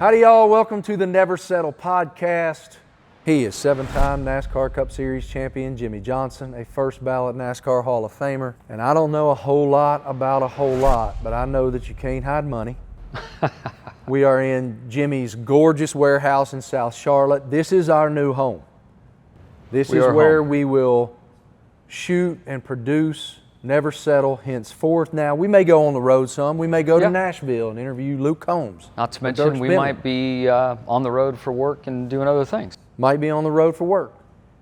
Howdy y'all, welcome to the Never Settle podcast. He is 7-time NASCAR Cup Series champion Jimmie Johnson, a first ballot NASCAR Hall of Famer. And I don't know a whole lot about a whole lot, but I know that you can't hide money. We are in Jimmie's gorgeous warehouse in South Charlotte. This is our new home. This is where we will shoot and produce Never Settle henceforth. Now, we may go on the road some. We may go to Nashville and interview Luke Combs. Not to mention, we might be on the road for work and doing other things. Might be on the road for work.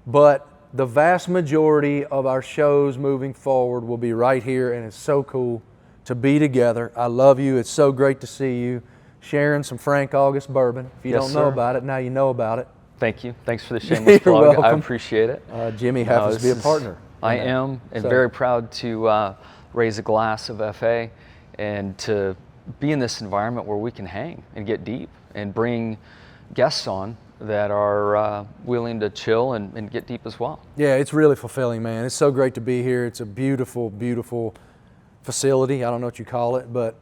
But the vast majority of our shows moving forward will be right here, and it's so cool to be together. I love you. It's so great to see you. Sharing some Frank August bourbon. If you don't know about it, now you know about it. Thank you. Thanks for the shameless plug. Welcome. I appreciate it. Jimmie happens to be a partner. I am, and very proud to raise a glass of FA and to be in this environment where we can hang and get deep and bring guests on that are willing to chill and get deep as well. Yeah, it's really fulfilling, man. It's so great to be here. It's a beautiful, beautiful facility. I don't know what you call it, but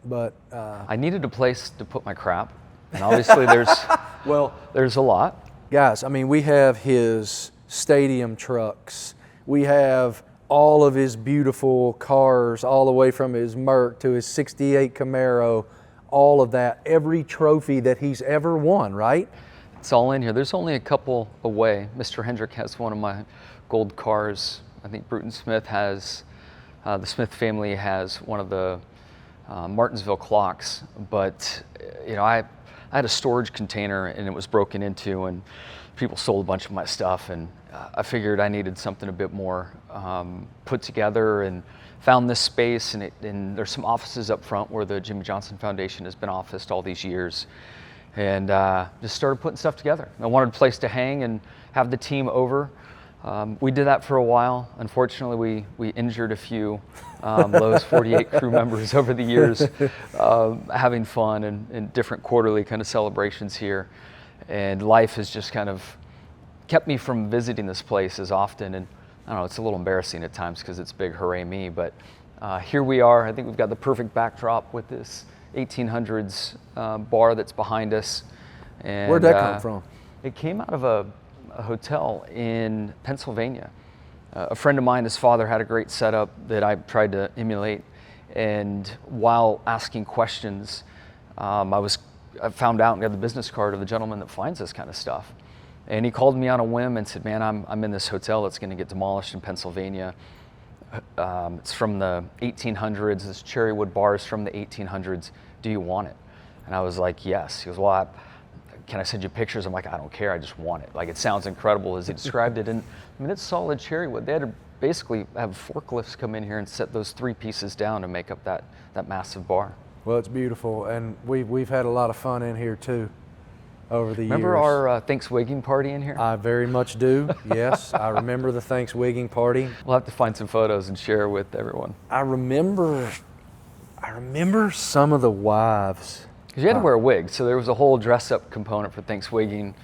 I needed a place to put my crap, and obviously there's there's a lot. Guys, I mean, we have his stadium trucks. We have all of his beautiful cars, all the way from his Merc to his 68 Camaro, all of that, every trophy that he's ever won, right? It's all in here. There's only a couple away. Mr. Hendrick has one of my gold cars. I think Bruton Smith has, the Smith family has one of the Martinsville clocks. But, you know, I had a storage container and it was broken into, and people sold a bunch of my stuff, and I figured I needed something a bit more put together, and found this space, and there's some offices up front where the Jimmie Johnson Foundation has been officed all these years, and just started putting stuff together. I wanted a place to hang and have the team over. We did that for a while. Unfortunately, we injured a few Lowe's 48 crew members over the years, having fun and different quarterly kind of celebrations here. And life has just kind of kept me from visiting this place as often. And I don't know, it's a little embarrassing at times because it's big hooray me, but here we are. I think we've got the perfect backdrop with this 1800s bar that's behind us. And, where'd that come from? It came out of a hotel in Pennsylvania. A friend of mine, his father had a great setup that I tried to emulate. And while asking questions, I found out and got the business card of the gentleman that finds this kind of stuff. And he called me on a whim and said, man, I'm in this hotel that's going to get demolished in Pennsylvania. It's from the 1800s. This cherrywood bar is from the 1800s. Do you want it? And I was like, yes. He goes, well, can I send you pictures? I'm like, I don't care. I just want it. Like, it sounds incredible as he described it. And I mean, it's solid cherrywood. They had to basically have forklifts come in here and set those 3 pieces down to make up that massive bar. Well, it's beautiful, and we've had a lot of fun in here too over the years. Remember our Thanksgiving party in here? I very much do, yes. I remember the Thanksgiving party. We'll have to find some photos and share with everyone. I remember some of the wives. Because you had to wear a wig, so there was a whole dress-up component for Thanksgiving.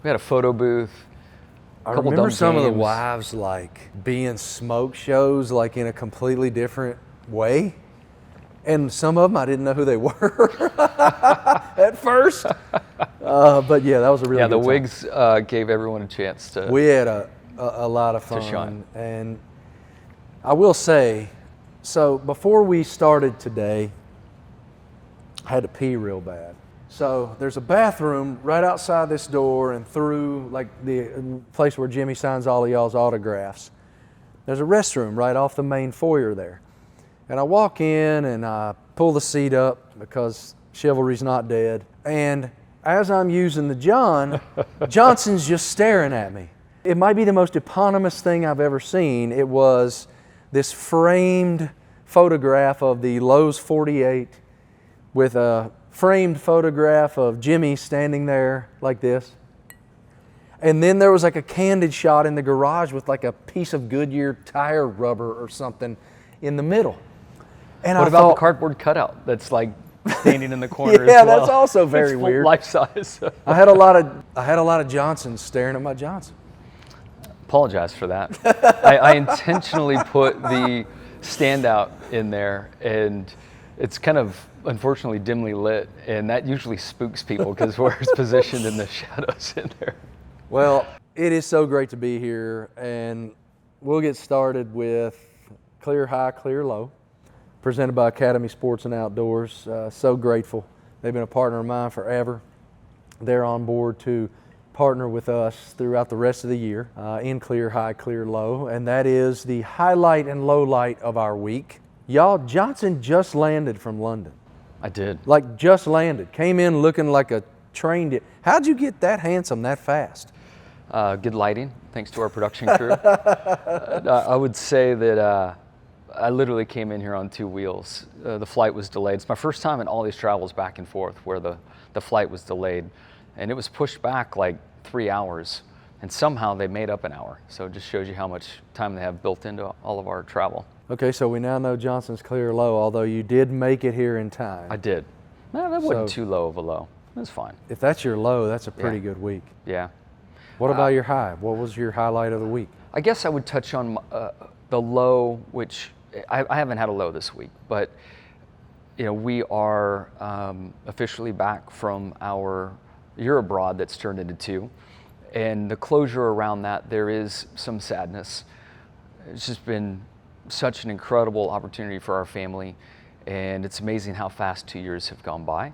We had a photo booth. I remember some of the wives like being smoke shows like in a completely different way. And some of them, I didn't know who they were at first. But yeah, that was a really good time. The wigs gave everyone a chance to. We had a lot of fun. To shine. And I will say, so before we started today, I had to pee real bad. So there's a bathroom right outside this door and through like the place where Jimmie signs all of y'all's autographs. There's a restroom right off the main foyer there. And I walk in and I pull the seat up because chivalry's not dead. And as I'm using the Johnson's just staring at me. It might be the most eponymous thing I've ever seen. It was this framed photograph of the Lowe's 48 with a framed photograph of Jimmie standing there like this. And then there was like a candid shot in the garage with like a piece of Goodyear tire rubber or something in the middle. And what about the cardboard cutout that's like standing in the corner? Yeah, as well? that's also very weird. Life size. I had a lot of Johnsons staring at my Johnson. Apologize for that. I intentionally put the standout in there, and It's kind of unfortunately dimly lit, and that usually spooks people because we're positioned in the shadows in there. Well, it is so great to be here, and we'll get started with Clear High, Clear Low, presented by Academy Sports and Outdoors. So grateful. They've been a partner of mine forever. They're on board to partner with us throughout the rest of the year in Clear High, Clear Low, and that is the highlight and low light of our week. Y'all, Johnson just landed from London. I did. Like just landed. Came in looking like a train. How'd you get that handsome that fast? Good lighting, thanks to our production crew. I would say that I literally came in here on two wheels. The flight was delayed. It's my first time in all these travels back and forth where the flight was delayed. And it was pushed back like 3 hours. And somehow they made up an hour. So it just shows you how much time they have built into all of our travel. Okay, so we now know Johnson's Clear Low, although you did make it here in time. I did. Man, that wasn't too low of a low. It was fine. If that's your low, that's a pretty good week. Yeah. What about your high? What was your highlight of the week? I guess I would touch on the low, which I haven't had a low this week, but we are officially back from our year abroad that's turned into 2. And the closure around that, there is some sadness. It's just been such an incredible opportunity for our family, and it's amazing how fast 2 years have gone by.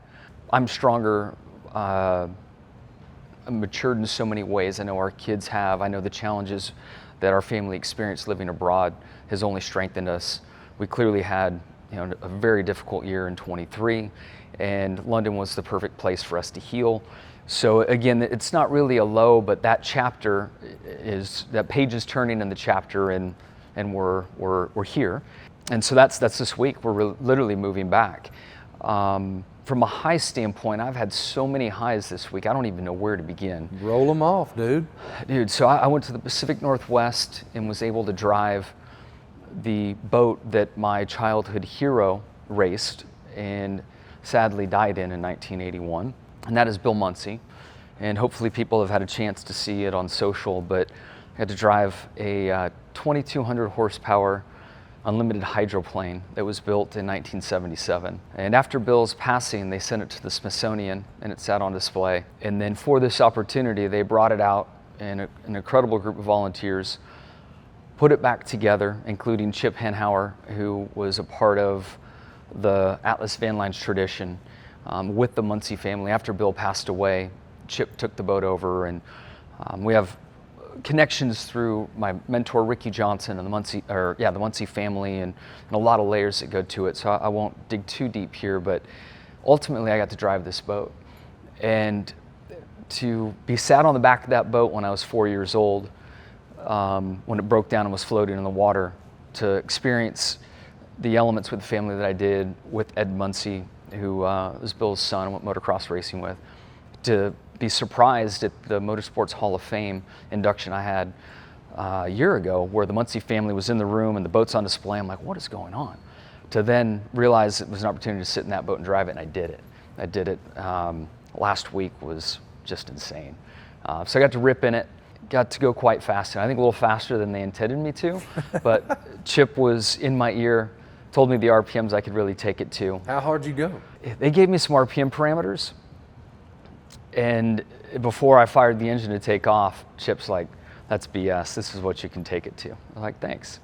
I'm stronger, I'm matured in so many ways. I know our kids have. I know the challenges that our family experienced living abroad has only strengthened us. We clearly had a very difficult year in 23, and London was the perfect place for us to heal. So again, it's not really a low, but that page is turning in the chapter, and we're here. And so that's this week. We're literally moving back. From a high standpoint, I've had so many highs this week, I don't even know where to begin. Roll them off, dude. Dude, so I went to the Pacific Northwest and was able to drive the boat that my childhood hero raced and sadly died in 1981. And that is Bill Munsey. And hopefully people have had a chance to see it on social, but I had to drive a 2,200 horsepower unlimited hydroplane that was built in 1977. And after Bill's passing, they sent it to the Smithsonian and it sat on display. And then for this opportunity, they brought it out, and an incredible group of volunteers put it back together, including Chip Henhauer, who was a part of the Atlas Van Lines tradition with the Munsey family. After Bill passed away, Chip took the boat over, and we have connections through my mentor Ricky Johnson and the Munsey family, and a lot of layers that go to it. So I won't dig too deep here, but ultimately I got to drive this boat, and to be sat on the back of that boat when I was 4 years old, when it broke down and was floating in the water, to experience the elements with the family that I did with Ed Munsey, who was Bill's son and went motocross racing with, to be surprised at the Motorsports Hall of Fame induction I had a year ago, where the Munsey family was in the room and the boat's on display. I'm like, what is going on? To then realize it was an opportunity to sit in that boat and drive it, and I did it. Last week was just insane. So I got to rip in it, got to go quite fast, and I think a little faster than they intended me to, but Chip was in my ear, told me the RPMs I could really take it to. How hard'd you go? They gave me some RPM parameters, and before I fired the engine to take off, Chip's like, that's BS, this is what you can take it to. I'm like, thanks.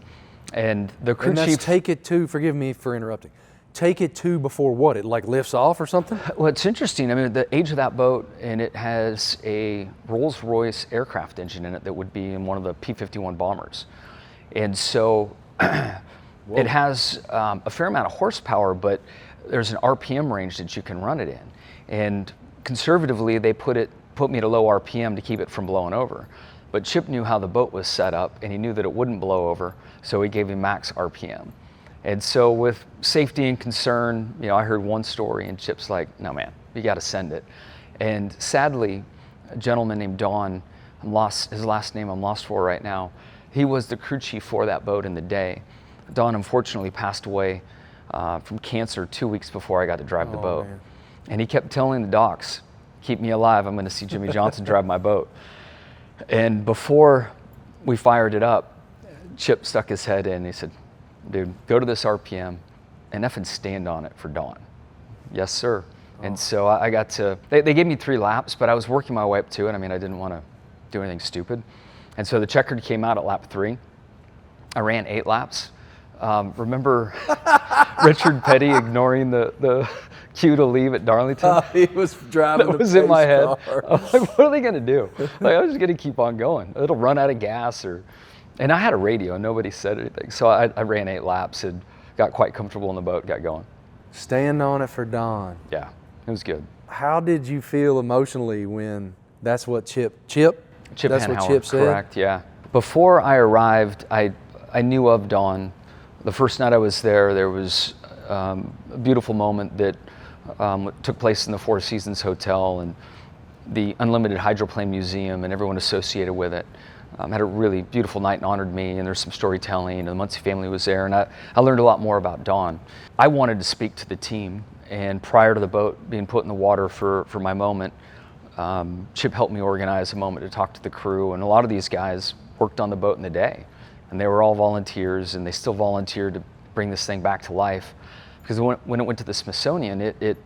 And the crew chief... take it to, forgive me for interrupting, take it to before what? It like lifts off or something? Well, it's interesting. I mean, the age of that boat, and it has a Rolls-Royce aircraft engine in it that would be in one of the P-51 bombers. And so it has a fair amount of horsepower, but there's an RPM range that you can run it in. And conservatively, they put me at a low RPM to keep it from blowing over. But Chip knew how the boat was set up, and he knew that it wouldn't blow over, so he gave me max RPM. And so with safety and concern, I heard one story, and Chip's like, no man, you got to send it. And sadly, a gentleman named Don, his last name I'm lost for right now, he was the crew chief for that boat in the day. Don unfortunately passed away from cancer 2 weeks before I got to drive the boat. Man. And he kept telling the docs, keep me alive, I'm going to see Jimmie Johnson drive my boat. And before we fired it up, Chip stuck his head in and he said, dude, go to this RPM, and effing stand on it for Dawn. Yes, sir. And so I got to, they gave me 3 laps, but I was working my way up to it. I mean, I didn't want to do anything stupid. And so the checkered came out at lap 3. I ran 8 laps. Remember Richard Petty ignoring the cue to leave at Darlington? He was driving That the was in my pace head. car. I'm like, what are they going to do? Like, I was just going to keep on going. It'll run out of gas and I had a radio and nobody said anything. So I ran 8 laps and got quite comfortable in the boat, got going. Stand on it for Dawn. Yeah, it was good. How did you feel emotionally when that's what Chip that's Hanhauer, what Chip said? correct, yeah. Before I arrived, I knew of Dawn. The first night I was there was a beautiful moment that took place in the Four Seasons Hotel, and the Unlimited Hydroplane Museum and everyone associated with it had a really beautiful night and honored me, and there's some storytelling, and the Muncie family was there, and I learned a lot more about Dawn. I wanted to speak to the team, and prior to the boat being put in the water for my moment, Chip helped me organize a moment to talk to the crew, and a lot of these guys worked on the boat in the day, and they were all volunteers, and they still volunteered to bring this thing back to life. Because when it went to the Smithsonian, it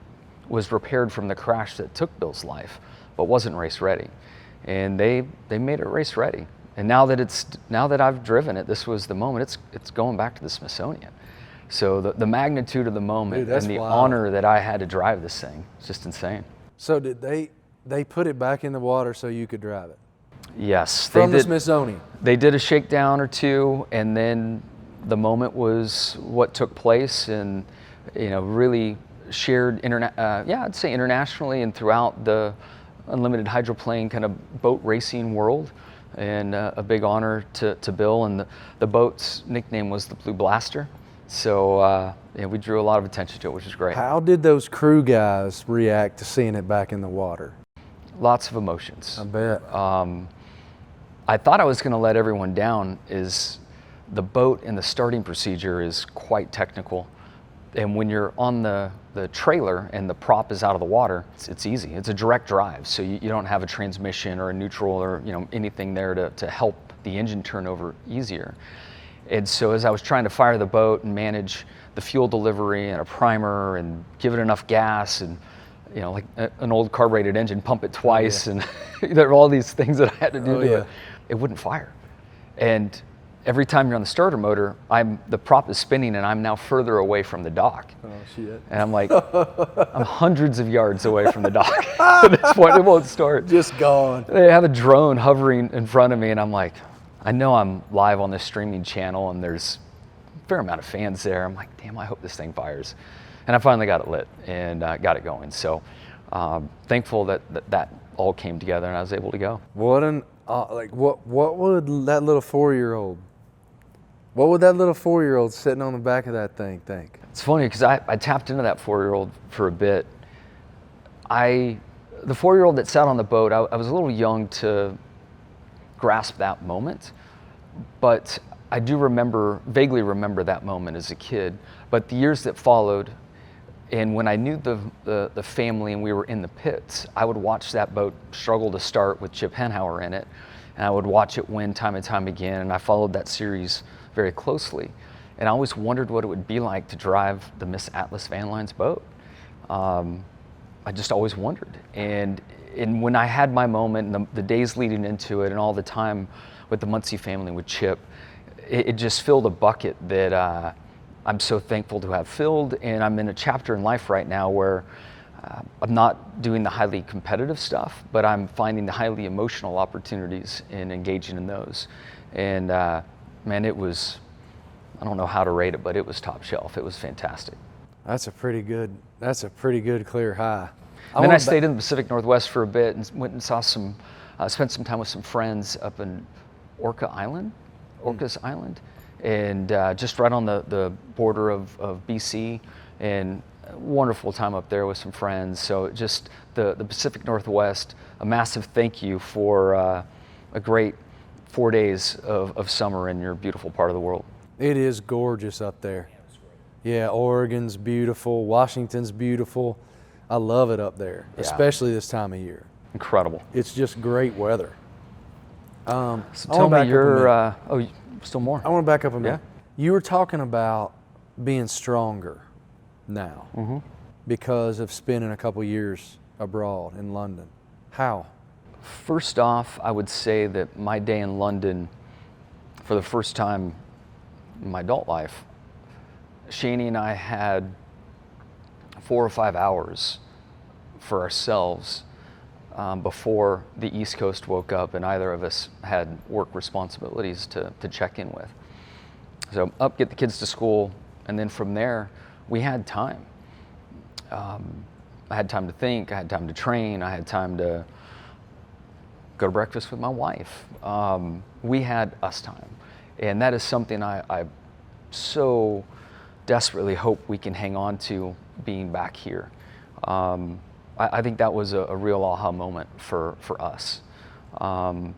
was repaired from the crash that took Bill's life, but wasn't race ready. And they made it race ready. And now that I've driven it, this was the moment. It's going back to the Smithsonian. So the magnitude of the moment, Dude, and the wild. honor that I had to drive this thing, it's just insane. So did they put it back in the water so you could drive it? Yes, From the Smithsonian? They did a shakedown or two, and then the moment was what took place, and really shared I'd say internationally and throughout the unlimited hydroplane kind of boat racing world, and a big honor to Bill. And the boat's nickname was the Blue Blaster, so we drew a lot of attention to it, which is great. How did those crew guys react to seeing it back in the water? Lots of emotions. I bet. I thought I was going to let everyone down. Is the boat and the starting procedure is quite technical, and when you're on the trailer and the prop is out of the water, it's easy. It's a direct drive, so you don't have a transmission or a neutral or anything there to help the engine turn over easier. And so as I was trying to fire the boat and manage the fuel delivery and a primer and give it enough gas, and like an old carbureted engine, pump it twice, and there were all these things that I had to do to it. It wouldn't fire. And every time you're on the starter motor, the prop is spinning, and I'm now further away from the dock. Oh shit! And I'm like, I'm hundreds of yards away from the dock. At this point, it won't start. Just gone. They have a drone hovering in front of me, and I'm like, I know I'm live on this streaming channel, and there's a fair amount of fans there. I'm like, damn, I hope this thing fires. And I finally got it lit and got it going. So thankful that all came together and I was able to go. What would that little 4-year-old? What would that little 4-year-old sitting on the back of that thing think? It's funny because I tapped into that 4-year-old for a bit. The 4-year-old that sat on the boat, I was a little young to grasp that moment, but I do vaguely remember that moment as a kid. But the years that followed, and when I knew the family and we were in the pits, I would watch that boat struggle to start with Chip Hanhauer in it, and I would watch it win time and time again, and I followed that series very closely. And I always wondered what it would be like to drive the Miss Atlas Van Lines boat. I just always wondered. And when I had my moment, and the days leading into it, and all the time with the Muncie family, with Chip, it just filled a bucket that I'm so thankful to have filled. And I'm in a chapter in life right now where I'm not doing the highly competitive stuff, but I'm finding the highly emotional opportunities and engaging in those. And man, it was, I don't know how to rate it, but it was top shelf. It was fantastic. That's a pretty good clear high. And then I stayed in the Pacific Northwest for a bit and went and saw spent some time with some friends up in Orcas Island, and just right on the border of BC, and a wonderful time up there with some friends. So just the Pacific Northwest, a massive thank you for a great 4 days of summer in your beautiful part of the world. It is gorgeous up there. Yeah, Oregon's beautiful, Washington's beautiful. I love it up there, especially this time of year. Incredible. It's just great weather. So tell me still more. I want to back up a minute. You were talking about being stronger. now because of spending a couple years abroad in London. How? First off, I would say that my day in London, for the first time in my adult life, Shani and I had 4 or 5 hours for ourselves before the East Coast woke up and either of us had work responsibilities to check in with. So up, get the kids to school, and then from there, we had time. I had time to think, I had time to train, I had time to go to breakfast with my wife. We had us time. And that is something I so desperately hope we can hang on to being back here. I think that was a real aha moment for us. In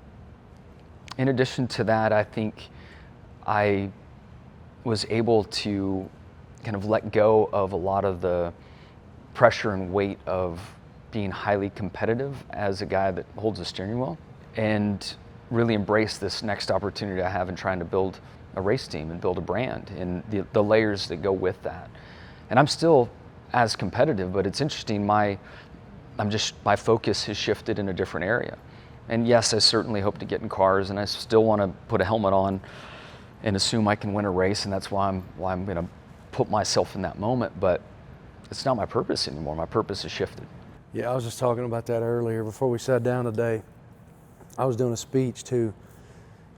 addition to that, I think I was able to kind of let go of a lot of the pressure and weight of being highly competitive as a guy that holds a steering wheel, and really embrace this next opportunity I have in trying to build a race team and build a brand and the layers that go with that. And I'm still as competitive, but it's interesting, my focus has shifted in a different area. And yes, I certainly hope to get in cars, and I still want to put a helmet on and assume I can win a race, and that's why I'm going to put myself in that moment, but it's not my purpose anymore. My purpose has shifted. Yeah, I was just talking about that earlier before we sat down today. I was doing a speech to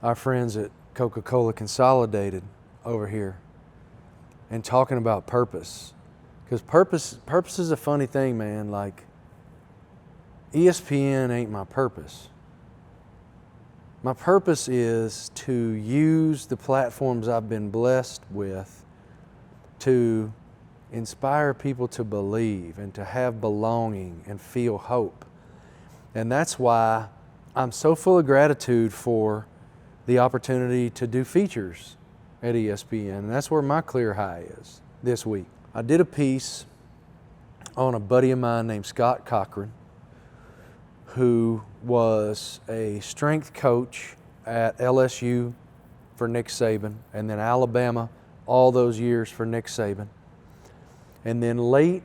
our friends at Coca-Cola Consolidated over here and talking about purpose. Because purpose is a funny thing, man. Like, ESPN ain't my purpose. My purpose is to use the platforms I've been blessed with to inspire people to believe and to have belonging and feel hope. And that's why I'm so full of gratitude for the opportunity to do features at ESPN. And that's where my clear high is this week. I did a piece on a buddy of mine named Scott Cochran, who was a strength coach at LSU for Nick Saban, and then Alabama all those years for Nick Saban. And then late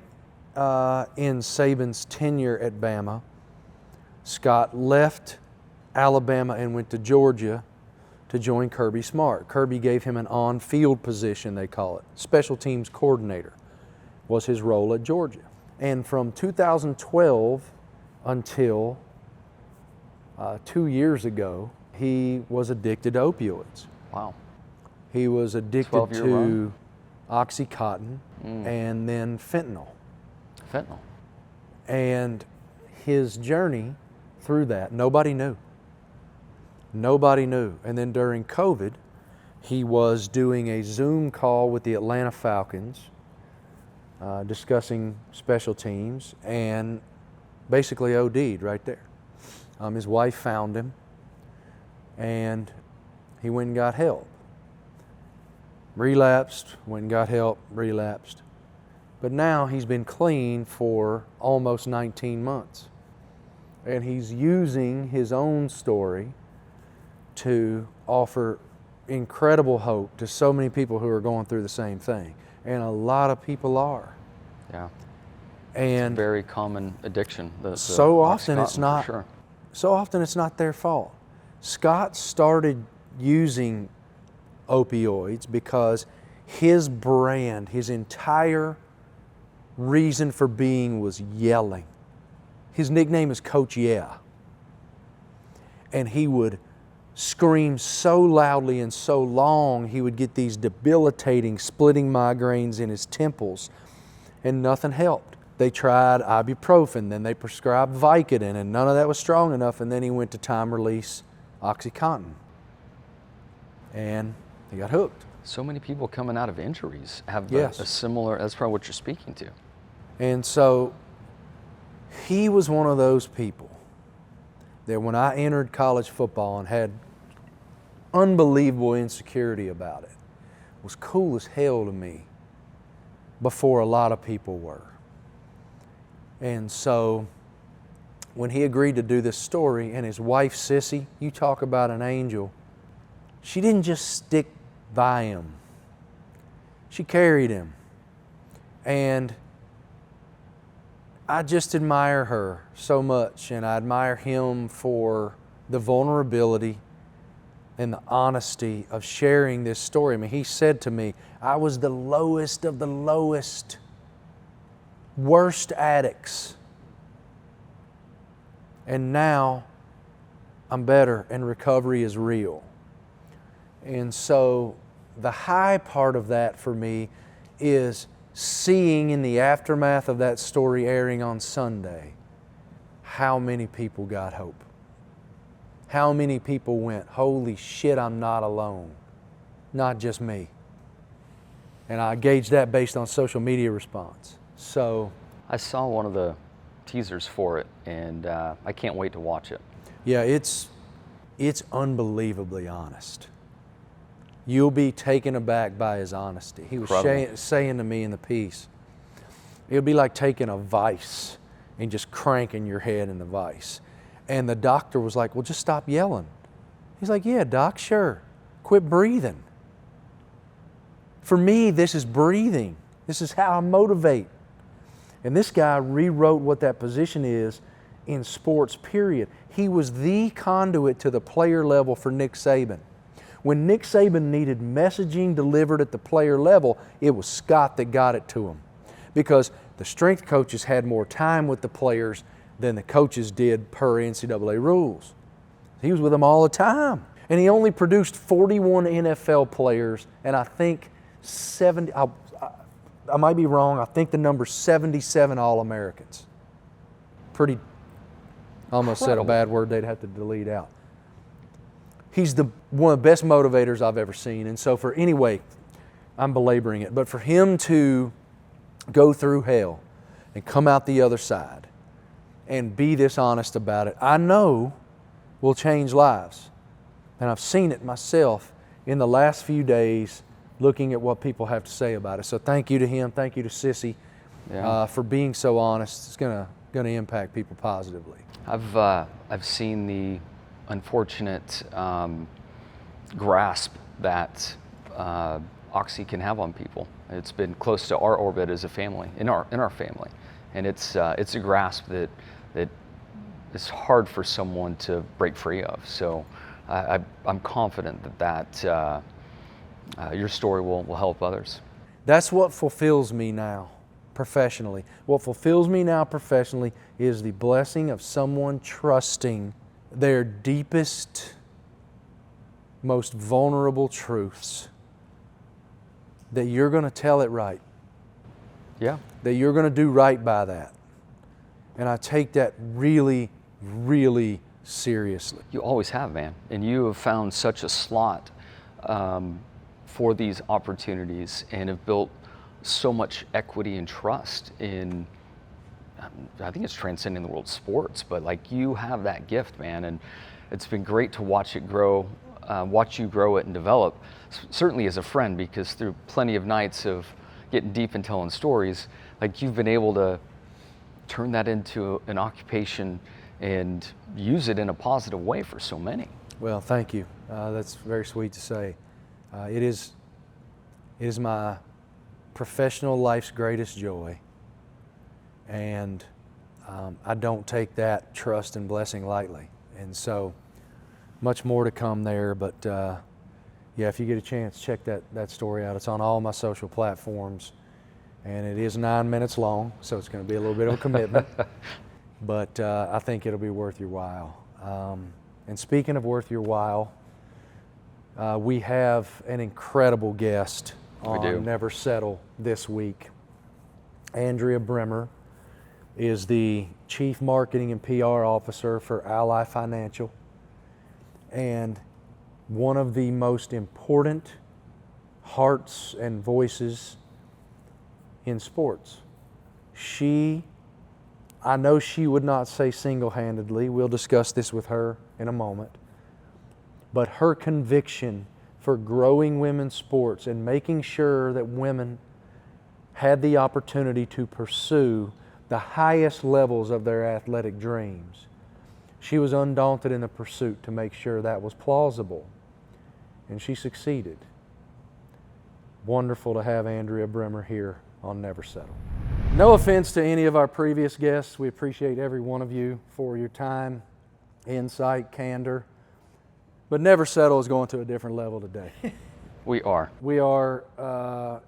in Saban's tenure at Bama, Scott left Alabama and went to Georgia to join Kirby Smart. Kirby gave him an on-field position, they call it. Special teams coordinator was his role at Georgia. And from 2012 until 2 years ago, he was addicted to opioids. Wow. He was addicted 12-year to run? Oxycontin and then fentanyl. Fentanyl. And his journey through that, nobody knew. Nobody knew. And then during COVID, he was doing a Zoom call with the Atlanta Falcons, discussing special teams, and basically OD'd right there. His wife found him, and he went and got help. Relapsed, went and got help, relapsed. But now he's been clean for almost 19 months. And he's using his own story to offer incredible hope to so many people who are going through the same thing. And a lot of people are. Yeah. And it's a very common addiction. So often it's not their fault. Scott started using opioids because his brand, his entire reason for being was yelling. His nickname is Coach Yeah. And he would scream so loudly and so long, he would get these debilitating, splitting migraines in his temples, and nothing helped. They tried ibuprofen, then they prescribed Vicodin, and none of that was strong enough, and then he went to time-release Oxycontin. And he got hooked. So many people coming out of injuries have Yes. a similar, that's probably what you're speaking to. And so he was one of those people that when I entered college football and had unbelievable insecurity about it, was cool as hell to me before a lot of people were. And so when he agreed to do this story, and his wife, Sissy, you talk about an angel, she didn't just stick by him. She carried him. And I just admire her so much, and I admire him for the vulnerability and the honesty of sharing this story. I mean, he said to me, I was the lowest of the lowest, worst addicts. And now I'm better and recovery is real. And so the high part of that for me is seeing in the aftermath of that story airing on Sunday, how many people got hope. How many people went, holy shit, I'm not alone. Not just me. And I gauged that based on social media response. So I saw one of the teasers for it, and I can't wait to watch it. yeah, it's unbelievably honest. You'll be taken aback by his honesty. He was saying to me in the piece, it'll be like taking a vice and just cranking your head in the vice. And the doctor was like, well, just stop yelling. He's like, yeah, doc, sure. Quit breathing. For me, this is breathing. This is how I motivate. And this guy rewrote what that position is in sports, period. He was the conduit to the player level for Nick Saban. When Nick Saban needed messaging delivered at the player level, it was Scott that got it to him. Because the strength coaches had more time with the players than the coaches did per NCAA rules. He was with them all the time. And he only produced 41 NFL players, and I think 70, I might be wrong, I think the number's 77 All-Americans. Pretty, I almost said a bad word they'd have to delete out. He's one of the best motivators I've ever seen. And so anyway, I'm belaboring it, but for him to go through hell and come out the other side and be this honest about it, I know will change lives. And I've seen it myself in the last few days looking at what people have to say about it. So thank you to him, thank you to Sissy for being so honest. It's gonna impact people positively. I've seen the unfortunate grasp that Oxy can have on people. It's been close to our orbit as a family, in our family, and it's a grasp that is hard for someone to break free of. So I'm confident that your story will help others. That's what fulfills me now professionally. What fulfills me now professionally is the blessing of someone trusting their deepest, most vulnerable truths, that you're going to tell it right. Yeah. That you're going to do right by that. And I take that really, really seriously. You always have, man. And you have found such a slot for these opportunities and have built so much equity and trust in, I think it's transcending the world of sports, but like you have that gift, man. And it's been great to watch it grow, watch you grow it and develop, certainly as a friend, because through plenty of nights of getting deep and telling stories, like you've been able to turn that into an occupation and use it in a positive way for so many. Well, thank you. That's very sweet to say. It is my professional life's greatest joy, and I don't take that trust and blessing lightly. And so, much more to come there. But yeah, if you get a chance, check that story out. It's on all my social platforms, and it is 9 minutes long, so it's going to be a little bit of a commitment. But I think it'll be worth your while. And speaking of worth your while, we have an incredible guest on Never Settle this week. Andrea Brimmer is the Chief Marketing and PR Officer for Ally Financial, and one of the most important hearts and voices in sports. I know she would not say single-handedly, we'll discuss this with her in a moment, but her conviction for growing women's sports and making sure that women had the opportunity to pursue the highest levels of their athletic dreams. She was undaunted in the pursuit to make sure that was plausible, and she succeeded. Wonderful to have Andrea Brimmer here on Never Settle. No offense to any of our previous guests. We appreciate every one of you for your time, insight, candor. But Never Settle is going to a different level today. We are. We are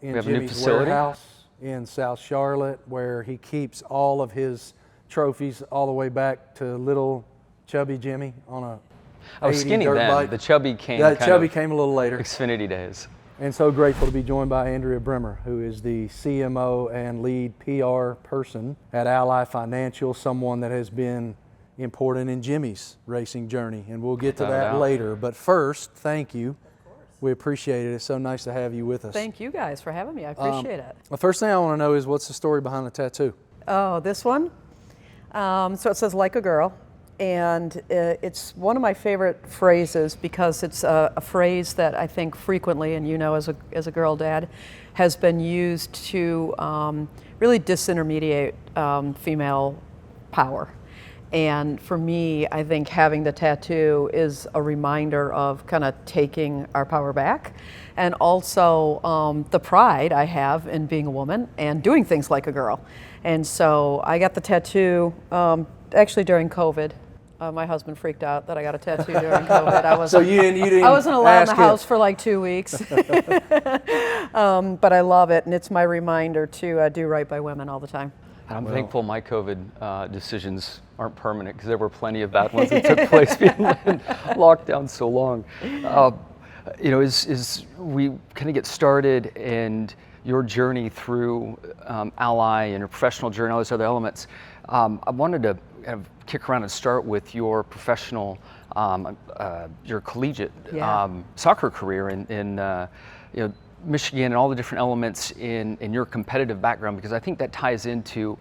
in Jimmie's warehouse in South Charlotte, where he keeps all of his trophies all the way back to little chubby Jimmie on a I was skinny then. Bike. The chubby came Came a little later. Xfinity days. And so grateful to be joined by Andrea Brimmer, who is the CMO and lead PR person at Ally Financial, someone that has been important in Jimmie's racing journey. And we'll get to that later. But first, thank you. We appreciate it. It's so nice to have you with us. Thank you guys for having me. I appreciate it. The first thing I want to know is, what's the story behind the tattoo? Oh, this one? So it says "like a girl," and it's one of my favorite phrases because it's a phrase that I think frequently, and you know, as a girl dad, has been used to really disintermediate female power. And for me, I think having the tattoo is a reminder of kind of taking our power back, and also the pride I have in being a woman and doing things like a girl. And so I got the tattoo actually during COVID. My husband freaked out that I got a tattoo during COVID. I wasn't, you didn't I wasn't allowed in the house him. for like 2 weeks. But I love it, and it's my reminder to do right by women all the time. I'm thankful my COVID decisions aren't permanent, because there were plenty of bad ones that took place being locked down so long. You know, as we kind of get started and your journey through Ally and your professional journey, all those other elements, I wanted to kind of kick around and start with your professional, your collegiate soccer career in you know, Michigan, and all the different elements in your competitive background, because I think that ties into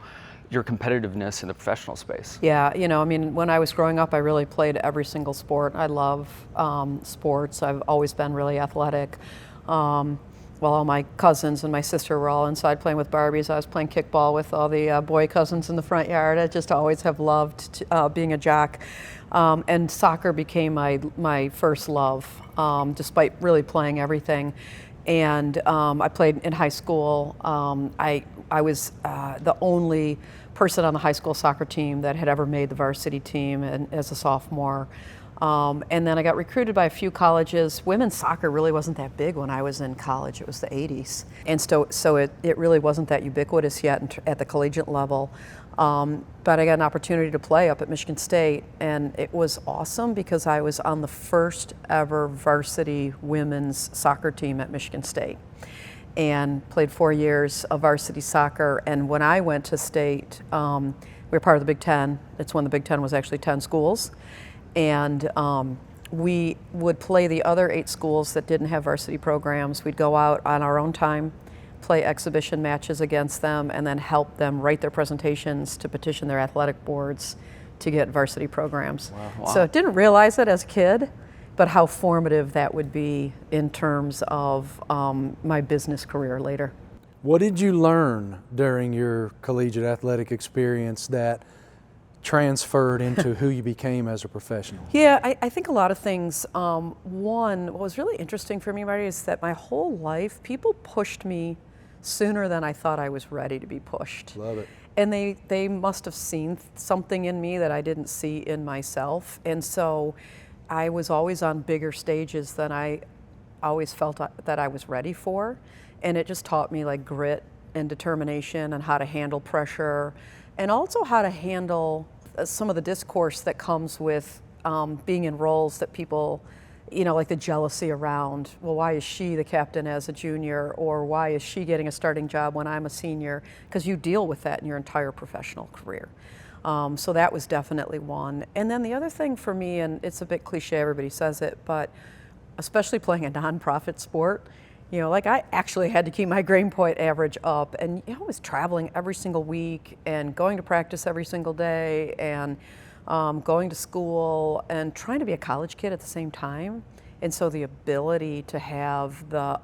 your competitiveness in the professional space. Yeah, you know, I mean, when I was growing up, I really played every single sport. I love sports. I've always been really athletic. Well, all my cousins and my sister were all inside playing with Barbies. I was playing kickball with all the boy cousins in the front yard. I just always have loved being a jock. And soccer became my first love, despite really playing everything. And I played in high school. I was the only person on the high school soccer team that had ever made the varsity team, and as a sophomore. And then I got recruited by a few colleges. Women's soccer really wasn't that big when I was in college. It was the 80s. And so it really wasn't that ubiquitous yet at the collegiate level. But I got an opportunity to play up at Michigan State, and it was awesome because I was on the first ever varsity women's soccer team at Michigan State, and played 4 years of varsity soccer. And when I went to state, we were part of the Big Ten. It's when the Big Ten was actually 10 schools. And we would play the other 8 schools that didn't have varsity programs. We'd go out on our own time, play exhibition matches against them, and then help them write their presentations to petition their athletic boards to get varsity programs. Wow. So didn't realize it as a kid, but how formative that would be in terms of my business career later. What did you learn during your collegiate athletic experience that transferred into who you became as a professional? Yeah, I think a lot of things. One, what was really interesting for me, Marty, is that my whole life, people pushed me sooner than I thought I was ready to be pushed. Love it. And they must have seen something in me that I didn't see in myself. And so I was always on bigger stages than I always felt that I was ready for. And it just taught me like grit and determination and how to handle pressure, and also how to handle some of the discourse that comes with being in roles that people, you know, like the jealousy around, well, why is she the captain as a junior, or why is she getting a starting job when I'm a senior? Because you deal with that in your entire professional career. So that was definitely one. And then the other thing for me, and it's a bit cliche, everybody says it, but especially playing a nonprofit sport, you know, like I actually had to keep my grade point average up, and I was traveling every single week and going to practice every single day, and going to school and trying to be a college kid at the same time. And so the ability to have the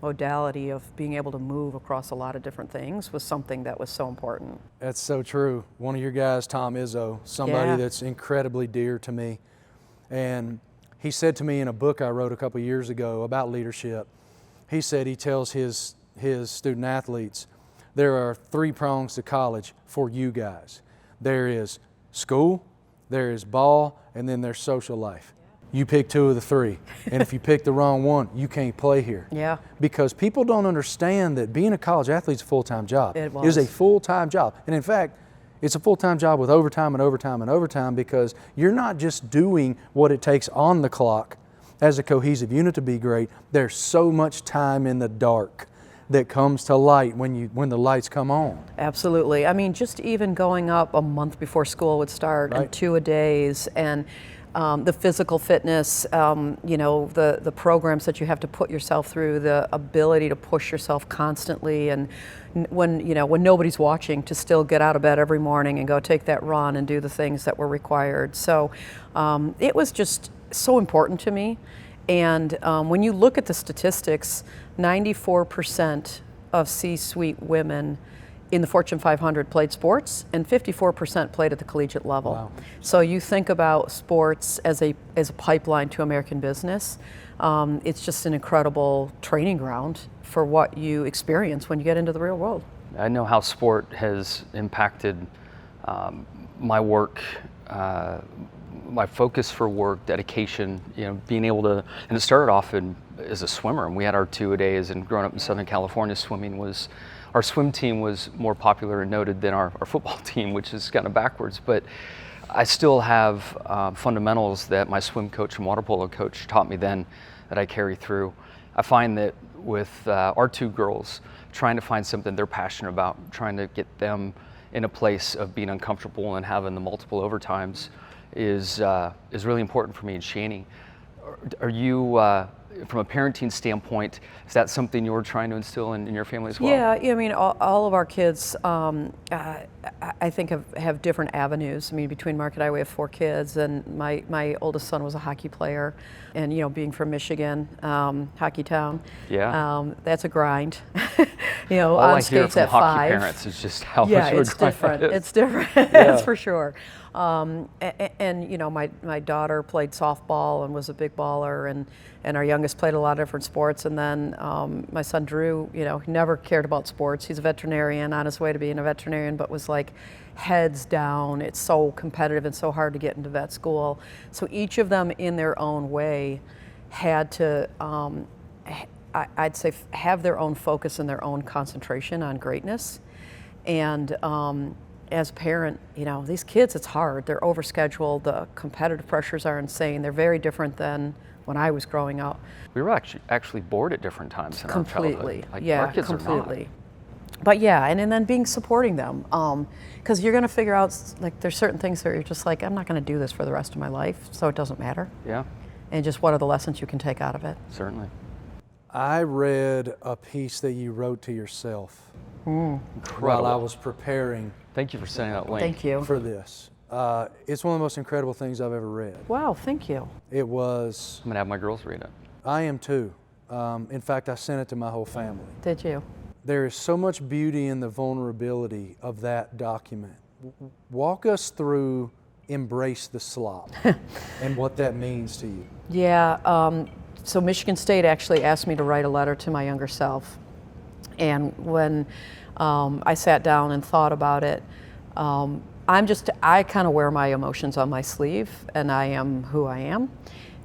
modality of being able to move across a lot of different things was something that was so important. That's so true. One of your guys, Tom Izzo, somebody that's incredibly dear to me. And he said to me in a book I wrote a couple years ago about leadership, he said he tells his student athletes, there are 3 prongs to college for you guys. There is school, there is ball, and then there's social life. You pick 2 of the 3, and if you pick the wrong one, you can't play here. Yeah. Because people don't understand that being a college athlete is a full-time job. It It is a was. full-time job. And in fact, it's a full-time job with overtime and overtime and overtime, because you're not just doing what it takes on the clock as a cohesive unit to be great. There's so much time in the dark that comes to light when the lights come on. Absolutely. I mean, just even going up a month before school would start, and Right. 2-a-days, and the physical fitness, the programs that you have to put yourself through, the ability to push yourself constantly, and when nobody's watching, to still get out of bed every morning and go take that run and do the things that were required. So it was just so important to me. And when you look at the statistics, 94% of C-suite women in the Fortune 500 played sports, and 54% played at the collegiate level. Wow. So you think about sports as a pipeline to American business. It's just an incredible training ground for what you experience when you get into the real world. I know how sport has impacted my work, my focus for work, dedication, being able to, and it started off as a swimmer, and we had our 2-a-days, and growing up in Southern California, our swim team was more popular and noted than our football team, which is kind of backwards, but I still have fundamentals that my swim coach and water polo coach taught me then that I carry through. I find that with our 2 girls, trying to find something they're passionate about, trying to get them in a place of being uncomfortable and having the multiple overtimes is really important for me and Shani. Are you, from a parenting standpoint, is that something you're trying to instill in your family as well? Yeah, I mean, all of our kids, I think, have different avenues. I mean, between Mark and I, we have 4 kids, and my oldest son was a hockey player, and being from Michigan, hockey town, that's a grind. All on I hear skates from at hockey 5. parents is just how much of a grind it's different. that is. It's different. Yeah. That's for sure. And my daughter played softball and was a big baller, and our youngest played a lot of different sports. And then my son Drew, he never cared about sports. He's a veterinarian, on his way to being a veterinarian, but was like heads down. It's so competitive and so hard to get into vet school. So each of them, in their own way, had to, I'd say, have their own focus and their own concentration on greatness. And as a parent, these kids, it's hard. They're overscheduled. The competitive pressures are insane. They're very different than when I was growing up. We were actually bored at different times in our Completely. childhood. Yeah, our kids completely. Are not. But yeah, and then supporting them, because you're going to figure out, like, there's certain things that you're just like, I'm not going to do this for the rest of my life, so it doesn't matter. Yeah, And just what are the lessons you can take out of it? certainly. I read a piece that you wrote to yourself Incredible. while I was preparing Thank you for sending that link. Thank you. for this. It's one of the most incredible things I've ever read. Wow, thank you. It was, I'm gonna have my girls read it. I am too. In fact, I sent it to my whole family. Did you? There is so much beauty in the vulnerability of that document. Walk us through Embrace the Slop and what that means to you. Yeah, so Michigan State actually asked me to write a letter to my younger self. And when I sat down and thought about it, I kind of wear my emotions on my sleeve, and I am who I am.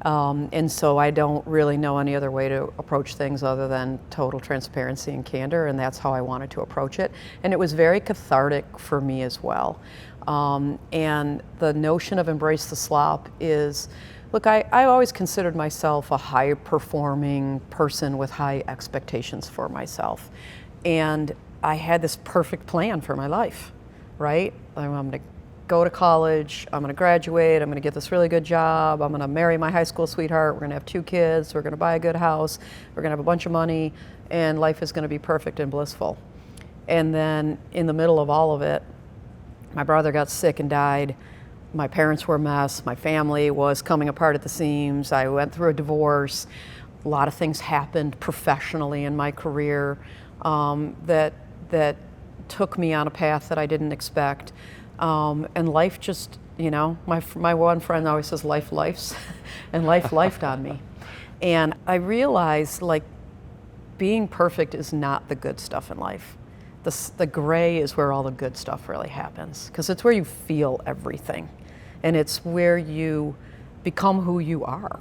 And so I don't really know any other way to approach things other than total transparency and candor, and that's how I wanted to approach it. And it was very cathartic for me as well. And the notion of Embrace the Slop is, look, I always considered myself a high-performing person with high expectations for myself. And I had this perfect plan for my life, right? I'm going to go to college, I'm going to graduate, I'm going to get this really good job, I'm going to marry my high school sweetheart, we're going to have 2 kids, we're going to buy a good house, we're going to have a bunch of money, and life is going to be perfect and blissful. And then in the middle of all of it, my brother got sick and died. My parents were a mess. My family was coming apart at the seams. I went through a divorce. A lot of things happened professionally in my career that took me on a path that I didn't expect. And life just, my one friend always says, life lifes, and life lifed on me. And I realized, like, being perfect is not the good stuff in life. The gray is where all the good stuff really happens, because it's where you feel everything, and it's where you become who you are.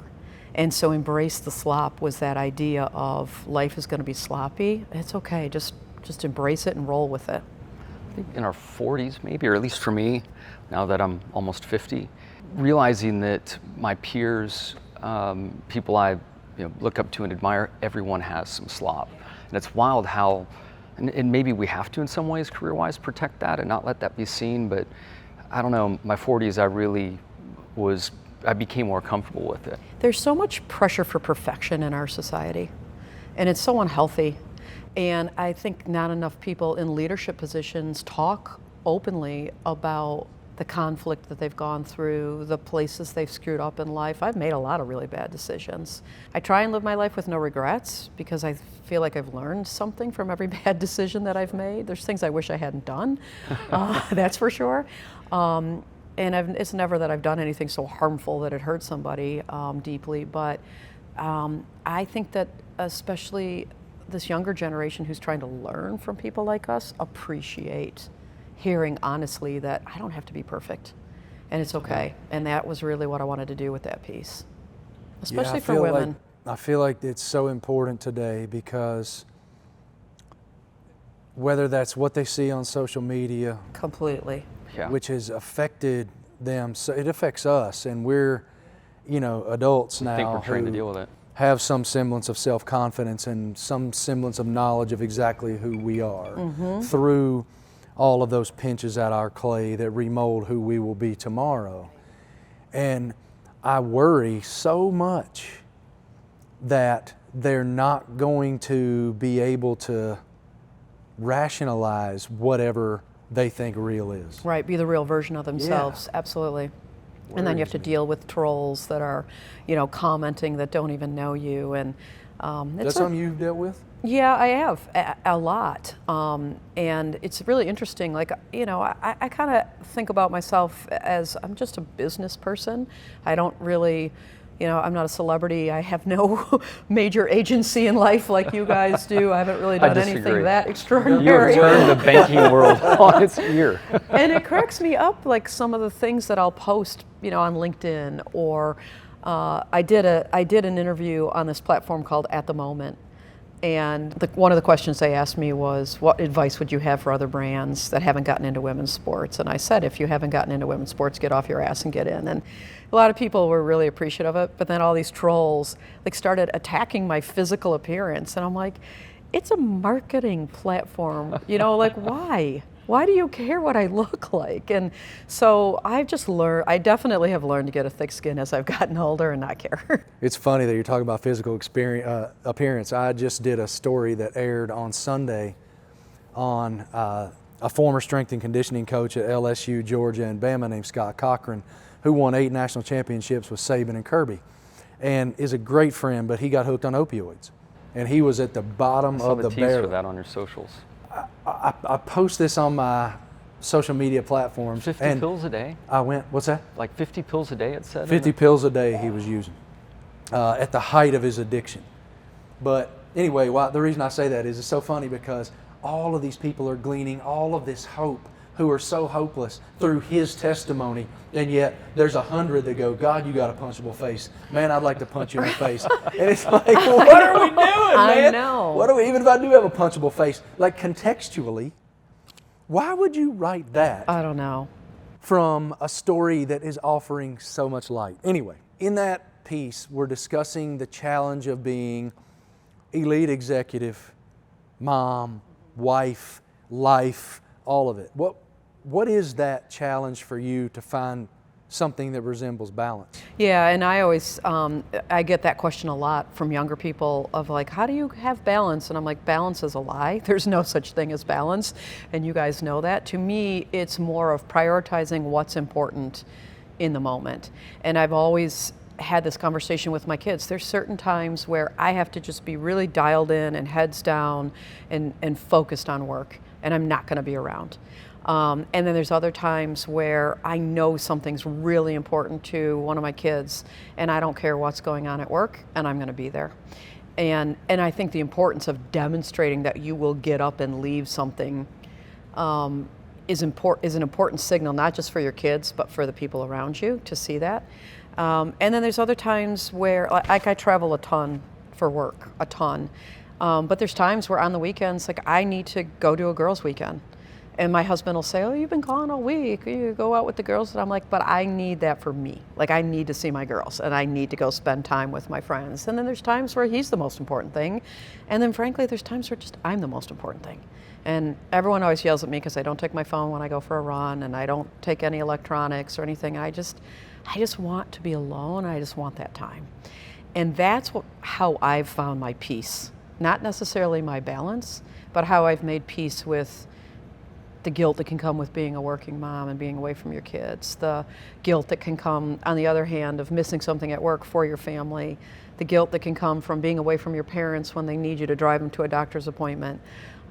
And so embrace the slop was that idea of life is going to be sloppy. It's okay, just embrace it and roll with it. I think in our 40s maybe, or at least for me, now that I'm almost 50, realizing that my peers, people I look up to and admire, everyone has some slop. And it's wild how, and maybe we have to in some ways career-wise protect that and not let that be seen, but I don't know, my 40s I became more comfortable with it. There's so much pressure for perfection in our society, and it's so unhealthy. And I think not enough people in leadership positions talk openly about the conflict that they've gone through, the places they've screwed up in life. I've made a lot of really bad decisions. I try and live my life with no regrets, because I feel like I've learned something from every bad decision that I've made. There's things I wish I hadn't done, that's for sure. And it's never that I've done anything so harmful that it hurt somebody deeply, but I think that especially this younger generation who's trying to learn from people like us appreciate hearing honestly that I don't have to be perfect, and it's okay. And that was really what I wanted to do with that piece, especially for women. I feel like it's so important today, because whether that's what they see on social media, Completely. Yeah. which has affected them, so it affects us, and we're, adults now. I think we're trying to who deal with it. have some semblance of self-confidence and some semblance of knowledge of exactly who we are through all of those pinches at our clay that remold who we will be tomorrow. And I worry so much that they're not going to be able to rationalize whatever they think real is. Right, be the real version of themselves, absolutely. And then you have to deal with trolls that are, commenting that don't even know you. And That's something you've dealt with? Yeah, I have a lot, and it's really interesting. Like, I kind of think about myself as I'm just a business person. I don't really, I'm not a celebrity. I have no major agency in life like you guys do. I haven't really done anything that extraordinary. You have turned the banking world on its ear. And it cracks me up, like some of the things that I'll post, on LinkedIn, or I did an interview on this platform called At the Moment. And one of the questions they asked me was, what advice would you have for other brands that haven't gotten into women's sports? And I said, if you haven't gotten into women's sports, get off your ass and get in. And a lot of people were really appreciative of it, but then all these trolls started attacking my physical appearance. And I'm like, it's a marketing platform, why? Why do you care what I look like? And so I've just learned, I definitely have learned to get a thick skin as I've gotten older and not care. It's funny that you're talking about physical appearance. I just did a story that aired on Sunday on a former strength and conditioning coach at LSU, Georgia, and Bama named Scott Cochran, who won 8 national championships with Saban and Kirby, and is a great friend, but he got hooked on opioids. And he was at the bottom of the barrel. For that on your socials. I post this on my social media platforms. 50 pills a day? I went, what's that? Like 50 pills a day, it said? 50 pills a day he was using at the height of his addiction. But anyway, the reason I say that is it's so funny, because all of these people are gleaning all of this hope, who are so hopeless, through his testimony, and yet there's 100 that go, God, you got a punchable face. Man, I'd like to punch you in the face. And it's like, well, what are we doing, man? I know. What do we, even if I do have a punchable face, like contextually, why would you write that? I don't know. From a story that is offering so much light. Anyway, in that piece, we're discussing the challenge of being elite executive, mom, wife, life, all of it. What is that challenge for you to find something that resembles balance? Yeah, and I always, I get that question a lot from younger people of like, how do you have balance? And I'm like, balance is a lie. There's no such thing as balance, and you guys know that. To me, it's more of prioritizing what's important in the moment. And I've always had this conversation with my kids. There's certain times where I have to just be really dialed in and heads down and focused on work, and I'm not gonna be around. And then there's other times where I know something's really important to one of my kids, and I don't care what's going on at work, and I'm gonna be there. And I think the importance of demonstrating that you will get up and leave something is an important signal, not just for your kids, but for the people around you to see that. And then there's other times where, like I travel a ton for work, a ton. But there's times where on the weekends, like I need to go to a girls' weekend. And my husband will say, oh, you've been gone all week. You go out with the girls. And I'm like, but I need that for me. Like I need to see my girls and I need to go spend time with my friends. And then there's times where he's the most important thing. And then frankly, there's times where just I'm the most important thing. And everyone always yells at me because I don't take my phone when I go for a run and I don't take any electronics or anything. I just want to be alone. I just want that time. And that's how I've found my peace. Not necessarily my balance, but how I've made peace with the guilt that can come with being a working mom and being away from your kids, the guilt that can come, on the other hand, of missing something at work for your family, the guilt that can come from being away from your parents when they need you to drive them to a doctor's appointment,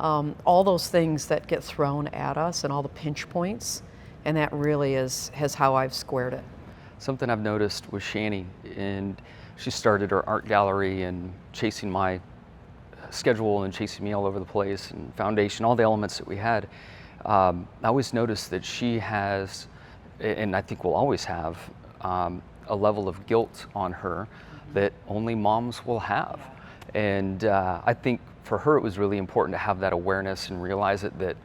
all those things that get thrown at us and all the pinch points, and that really is how I've squared it. Something I've noticed with Shani, and she started her art gallery and chasing my schedule and chasing me all over the place and foundation, all the elements that we had. I always notice that she has, and I think will always have, a level of guilt on her that only moms will have. And I think for her it was really important to have that awareness and realize it, that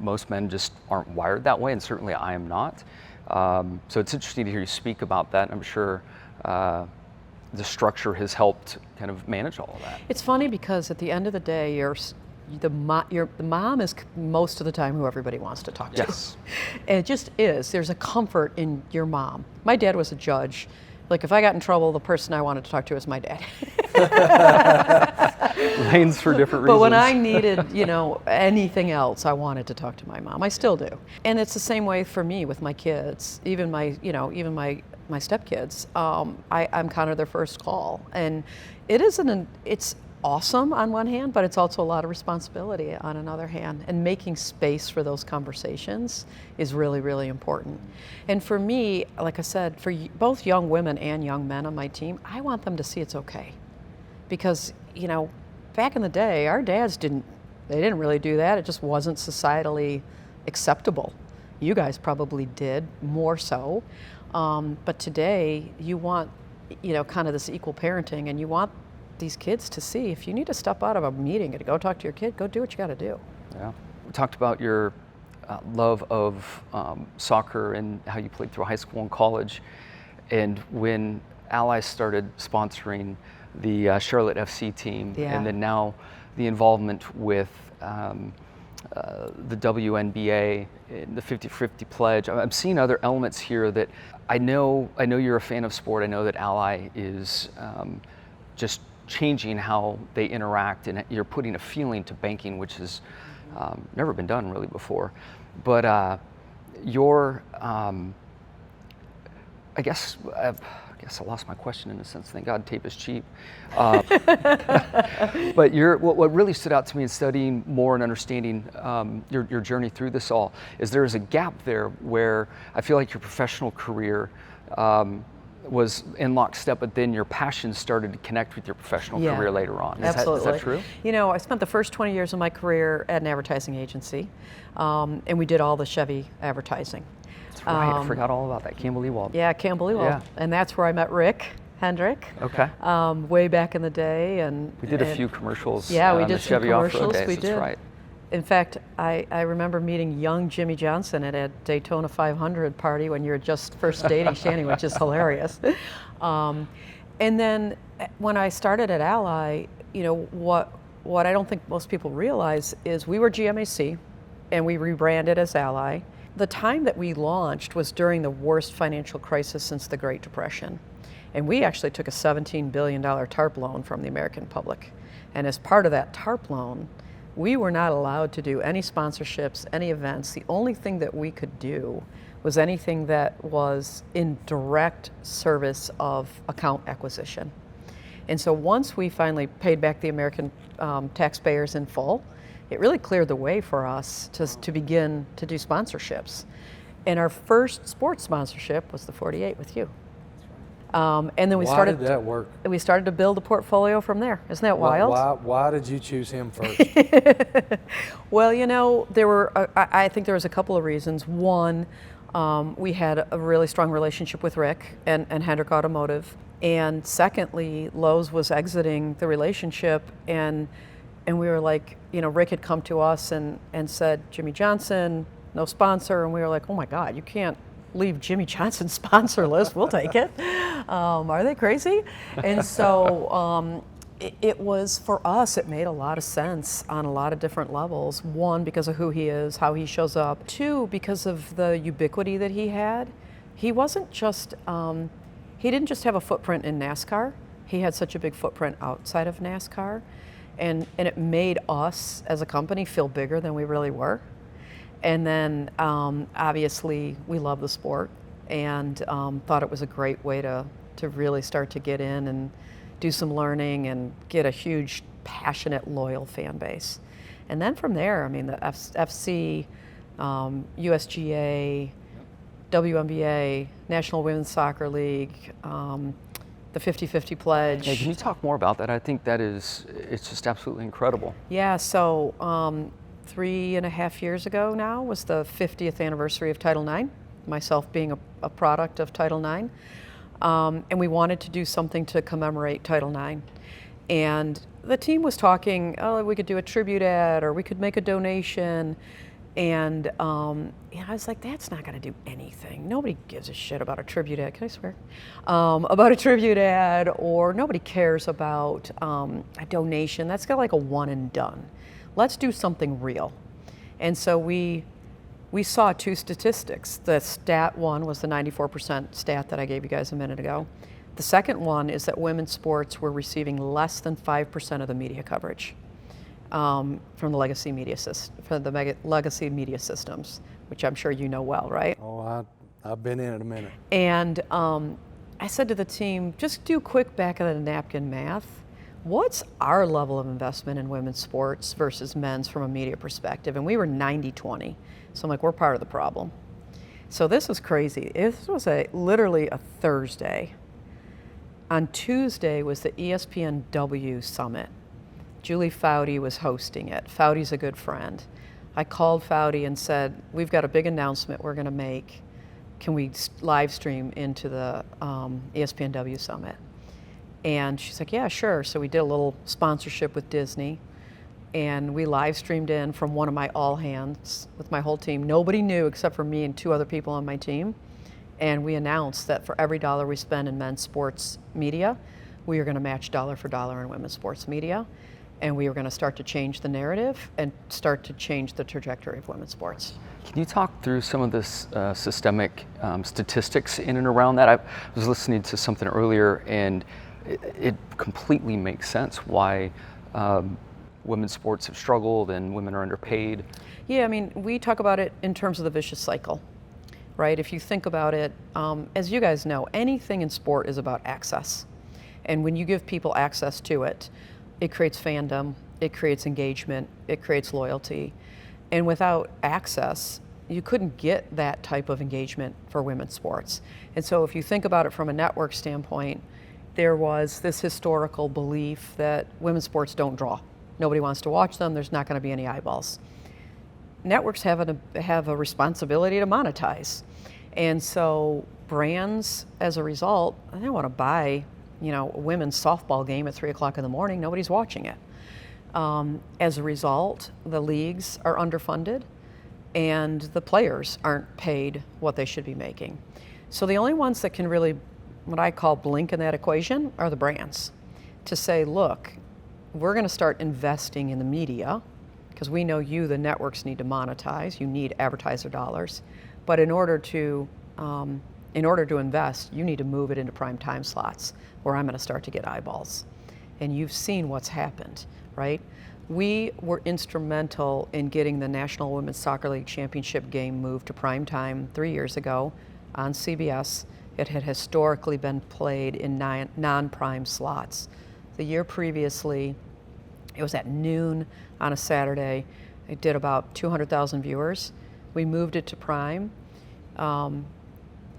most men just aren't wired that way, and certainly I am not. So it's interesting to hear you speak about that. I'm sure the structure has helped kind of manage all of that. It's funny because at the end of the day, the mom is most of the time who everybody wants to talk to. Yes. It just is. There's a comfort in your mom. My dad was a judge. Like if I got in trouble, the person I wanted to talk to was my dad. Lanes for different reasons. But when I needed, anything else, I wanted to talk to my mom. I still do. And it's the same way for me with my kids, even my stepkids. I'm kind of their first call. And it's awesome on one hand, but it's also a lot of responsibility on another hand. And making space for those conversations is really, really important. And for me, like I said, for both young women and young men on my team, I want them to see it's okay. Because, back in the day, our dads didn't really do that. It just wasn't societally acceptable. You guys probably did more so. But today, you want, kind of this equal parenting, and you want these kids to see if you need to step out of a meeting and to go talk to your kid, go do what you got to do. Yeah. We talked about your love of soccer and how you played through high school and college. And when Ally started sponsoring the Charlotte FC team, and then now the involvement with the WNBA, the 50-50 pledge, I'm seeing other elements here that I know you're a fan of sport. I know that Ally is just changing how they interact, and you're putting a feeling to banking, which has never been done really before. But I guess I lost my question in a sense. Thank God tape is cheap. But what really stood out to me in studying more and understanding your journey through this all is there's a gap there where I feel like your professional career was in lockstep, but then your passion started to connect with your professional career later on. Absolutely. Is that true? I spent the first 20 years of my career at an advertising agency, and we did all the Chevy advertising. That's right. I forgot all about that. Campbell Ewald. Yeah, Campbell Ewald. Yeah. And that's where I met Rick Hendrick. Okay. Way back in the day, and we did a few commercials. Yeah, we did the some Chevy commercials. Off-Road days. We did. That's right. In fact, I remember meeting young Jimmy Johnson at a Daytona 500 party when you were just first dating Shani, which is hilarious. And then when I started at Ally, what I don't think most people realize is we were GMAC, and we rebranded as Ally. The time that we launched was during the worst financial crisis since the Great Depression. And we actually took a $17 billion TARP loan from the American public. And as part of that TARP loan, we were not allowed to do any sponsorships, any events. The only thing that we could do was anything that was in direct service of account acquisition. And so once we finally paid back the American taxpayers in full, it really cleared the way for us to begin to do sponsorships. And our first sports sponsorship was the 48 with you. And then Why did that work? We started to build a portfolio from there. Isn't that wild? Why did you choose him first? Well, I think there was a couple of reasons. One, we had a really strong relationship with Rick and Hendrick Automotive. And secondly, Lowe's was exiting the relationship, and we were like, Rick had come to us and said, Jimmie Johnson, no sponsor. And we were like, oh my God, you can't leave Jimmie Johnson sponsor list. We'll take it. Are they crazy? And so it was, for us, it made a lot of sense on a lot of different levels. One, because of who he is, how he shows up. Two, because of the ubiquity that he had. He wasn't just, he didn't just have a footprint in NASCAR. He had such a big footprint outside of NASCAR. And it made us as a company feel bigger than we really were. And then obviously we love the sport and thought it was a great way to really start to get in and do some learning and get a huge, passionate, loyal fan base. And then from there, I mean, the FC, USGA, WNBA, National Women's Soccer League, the 50-50 pledge. Hey, can you talk more about that? I think it's just absolutely incredible. Yeah, so 3.5 years ago now was the 50th anniversary of Title IX, myself being a product of Title IX. And we wanted to do something to commemorate Title IX. And the team was talking, oh, we could do a tribute ad or we could make a donation. And I was like, that's not going to do anything. Nobody gives a shit about a tribute ad. Can I swear? About a tribute ad, or nobody cares about a donation. That's got like a one and done. Let's do something real. And so we saw two statistics. The stat one was the 94% stat that I gave you guys a minute ago. The second one is that women's sports were receiving less than 5% of the media coverage from the legacy media systems, which I'm sure you know well, right? Oh, I've been in it a minute. And I said to the team, just do quick back of the napkin math. What's our level of investment in women's sports versus men's from a media perspective? And we were 90-20. So I'm like, we're part of the problem. So this was crazy. This was literally a Thursday. On Tuesday was the ESPNW Summit. Julie Foudy was hosting it. Foudy's a good friend. I called Foudy and said, we've got a big announcement we're going to make. Can we live stream into the ESPNW Summit? And she's like, yeah, sure. So we did a little sponsorship with Disney, and we live streamed in from one of my all hands with my whole team. Nobody knew except for me and two other people on my team. And we announced that for every dollar we spend in men's sports media, we are going to match dollar for dollar in women's sports media. And we were going to start to change the narrative and start to change the trajectory of women's sports. Can you talk through some of this systemic statistics in and around that? I was listening to something earlier, and it completely makes sense why women's sports have struggled and women are underpaid. Yeah, I mean, we talk about it in terms of the vicious cycle, right? If you think about it, as you guys know, anything in sport is about access. And when you give people access to it, it creates fandom, it creates engagement, it creates loyalty. And without access, you couldn't get that type of engagement for women's sports. And so if you think about it from a network standpoint, there was this historical belief that women's sports don't draw. Nobody wants to watch them, there's not going to be any eyeballs. Networks have a responsibility to monetize. And so brands, as a result, they want to buy a women's softball game at 3 o'clock in the morning, nobody's watching it. As a result, the leagues are underfunded and the players aren't paid what they should be making. So the only ones that can really, what I call blink in that equation, are the brands. To say, look, we're going to start investing in the media because we know the networks need to monetize, you need advertiser dollars, but in order to invest, you need to move it into prime time slots where I'm going to start to get eyeballs. And you've seen what's happened, right? We were instrumental in getting the National Women's Soccer League Championship game moved to prime time 3 years ago on CBS. It had historically been played in non-prime slots. The year previously, it was at noon on a Saturday. It did about 200,000 viewers. We moved it to prime.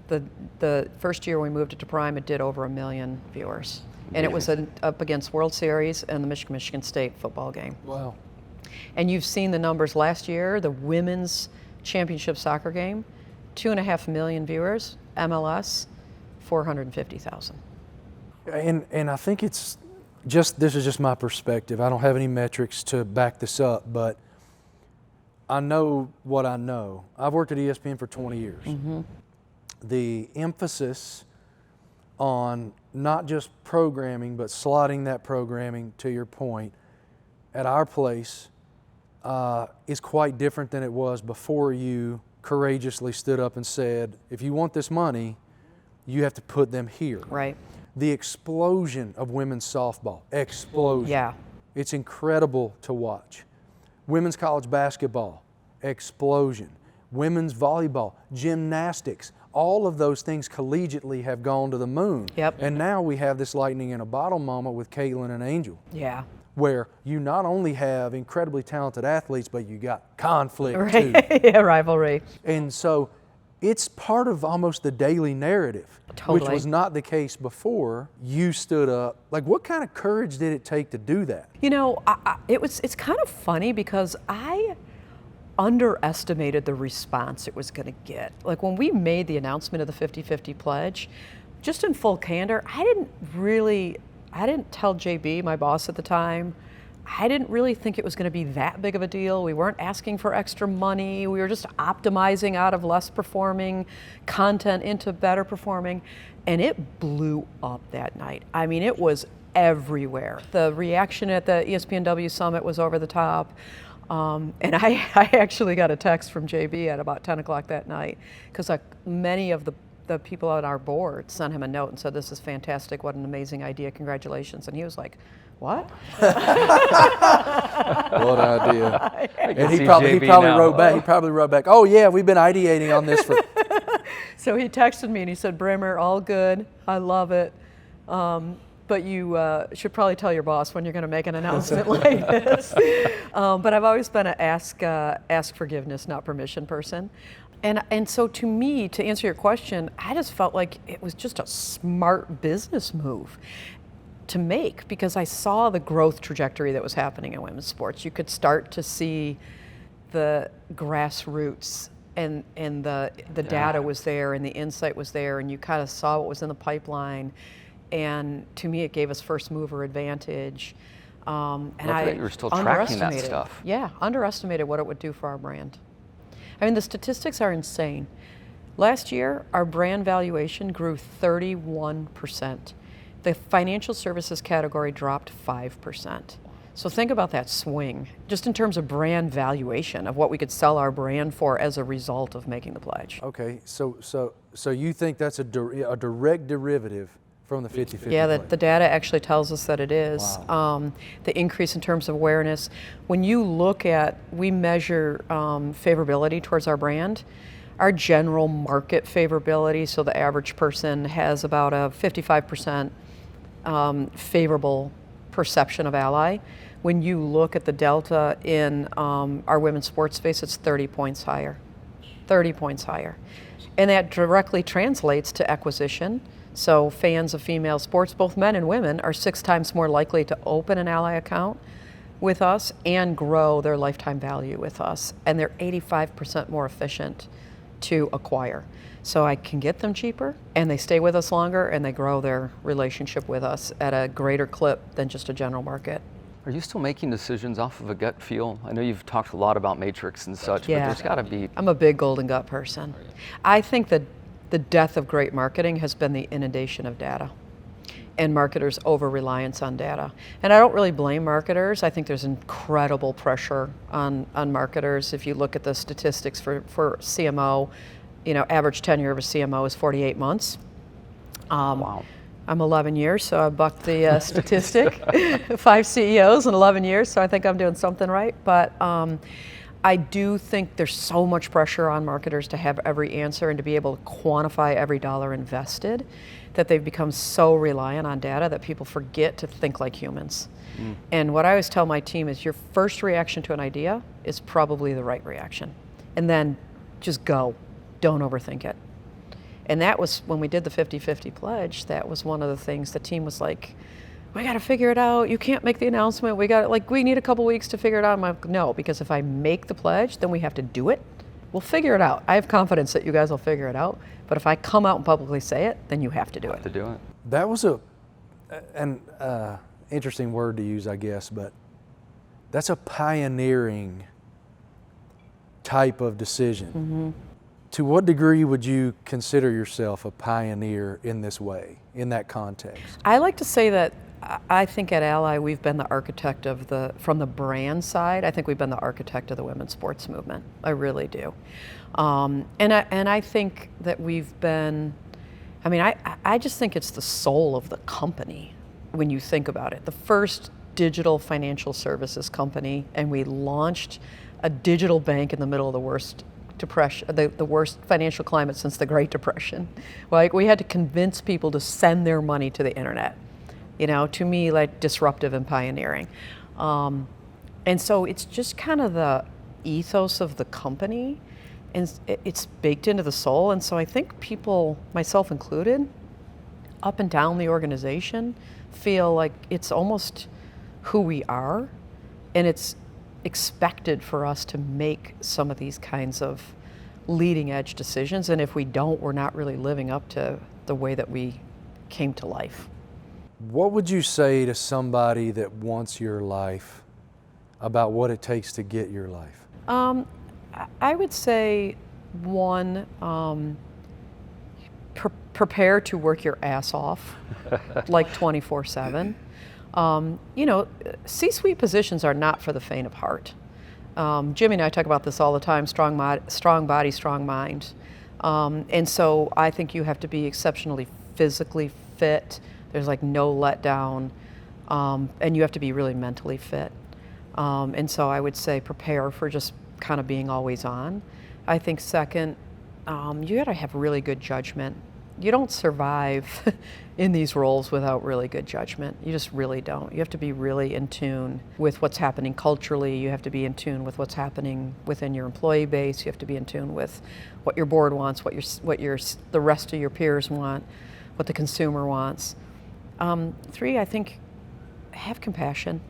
the first year we moved it to Prime, it did over 1 million viewers. And it was up against World Series and the Michigan State football game. Wow. And you've seen the numbers last year, the women's championship soccer game, 2.5 million viewers, MLS, 450,000. And I think it's just, this is just my perspective. I don't have any metrics to back this up, but I know what I know. I've worked at ESPN for 20 years. Mm-hmm. The emphasis on not just programming, but slotting that programming, to your point, at our place is quite different than it was before you courageously stood up and said, if you want this money, you have to put them here. Right. The explosion of women's softball, explosion. Yeah. It's incredible to watch. Women's college basketball, explosion. Women's volleyball, gymnastics, all of those things collegiately have gone to the moon. Yep. And now we have this lightning in a bottle moment with Caitlin and Angel. Yeah. Where you not only have incredibly talented athletes, but you got conflict Right. too. Yeah, rivalry. And so it's part of almost the daily narrative, Totally. which was not the case before. You stood up. Like, what kind of courage did it take to do that? You know, it's kind of funny because I underestimated the response it was going to get. Like when we made the announcement of the 50-50 pledge, just in full candor, I didn't tell JB, my boss at the time, I didn't really think it was going to be that big of a deal. We weren't asking for extra money. We were just optimizing out of less performing content into better performing. And it blew up that night. I mean, it was everywhere. The reaction at the ESPNW Summit was over the top. And I actually got a text from JB at about 10 o'clock that night because many of the people on our board sent him a note and said, "This is fantastic, what an amazing idea, congratulations." And he was like, "What?" What idea. And he see probably JB wrote back, "Oh yeah, we've been ideating on this for..." So he texted me and he said, "Brimmer, all good, I love it. But you should probably tell your boss when you're going to make an announcement like this." But I've always been an ask forgiveness, not permission person. And so to me, to answer your question, I just felt like it was just a smart business move to make because I saw the growth trajectory that was happening in women's sports. You could start to see the grassroots and the data was there and the insight was there and you kind of saw what was in the pipeline. And to me, it gave us first mover advantage. And you were still tracking that stuff. Yeah, underestimated what it would do for our brand. I mean, the statistics are insane. Last year, our brand valuation grew 31%. The financial services category dropped 5%. So think about that swing, just in terms of brand valuation of what we could sell our brand for as a result of making the pledge. Okay, so you think that's a direct derivative from the 50-50 Yeah, pledge? the data actually tells us that it is. Wow. The increase in terms of awareness. When you look at, we measure favorability towards our brand. Our general market favorability, so the average person has about a 55% favorable perception of Ally. When you look at the delta in our women's sports space, it's 30 points higher. 30 points higher. And that directly translates to acquisition. So fans of female sports, both men and women, are 6 times more likely to open an Ally account with us and grow their lifetime value with us. And they're 85% more efficient to acquire. So I can get them cheaper and they stay with us longer and they grow their relationship with us at a greater clip than just a general market. Are you still making decisions off of a gut feel? I know you've talked a lot about matrix and such, Yeah. but there's got to be... I'm a big golden gut person. I think that the death of great marketing has been the inundation of data and marketers' over-reliance on data. And I don't really blame marketers. I think there's incredible pressure on marketers. If you look at the statistics for CMO, average tenure of a CMO is 48 months. Wow. I'm 11 years, so I bucked the statistic. 5 CEOs in 11 years, so I think I'm doing something right. But I do think there's so much pressure on marketers to have every answer and to be able to quantify every dollar invested that they've become so reliant on data that people forget to think like humans. And what I always tell my team is your first reaction to an idea is probably the right reaction. And then just go. Don't overthink it. And that was, when we did the 50-50 pledge, that was one of the things the team was like, we got to figure it out. You can't make the announcement. We need a couple weeks to figure it out. I'm like, no, because if I make the pledge, then we have to do it. We'll figure it out. I have confidence that you guys will figure it out. But if I come out and publicly say it, then you have to do it. That was an interesting word to use, I guess, but that's a pioneering type of decision. Mm-hmm. To what degree would you consider yourself a pioneer in this way, in that context? I like to say that I think at Ally we've been the architect of from the brand side, I think we've been the architect of the women's sports movement. I really do. And I think that we've been, I just think it's the soul of the company when you think about it. The first digital financial services company, and we launched a digital bank in the middle of the worst depression, the worst financial climate since the Great Depression. Like, we had to convince people to send their money to the internet. To me, like, disruptive and pioneering. And so it's just kind of the ethos of the company, and it's baked into the soul. And so I think people, myself included, up and down the organization, feel like it's almost who we are, and it's expected for us to make some of these kinds of leading edge decisions. And if we don't, we're not really living up to the way that we came to life. What would you say to somebody that wants your life about what it takes to get your life? I would say, one, prepare to work your ass off, like 24/7. C-suite positions are not for the faint of heart. Jimmie and I talk about this all the time, strong body, strong mind. And so I think you have to be exceptionally physically fit. There's like no letdown, and you have to be really mentally fit. And so I would say prepare for just kind of being always on. I think second, you gotta have really good judgment. You don't survive in these roles without really good judgment. You just really don't. You have to be really in tune with what's happening culturally. You have to be in tune with what's happening within your employee base. You have to be in tune with what your board wants, what the rest of your peers want, what the consumer wants. Three, I think, have compassion.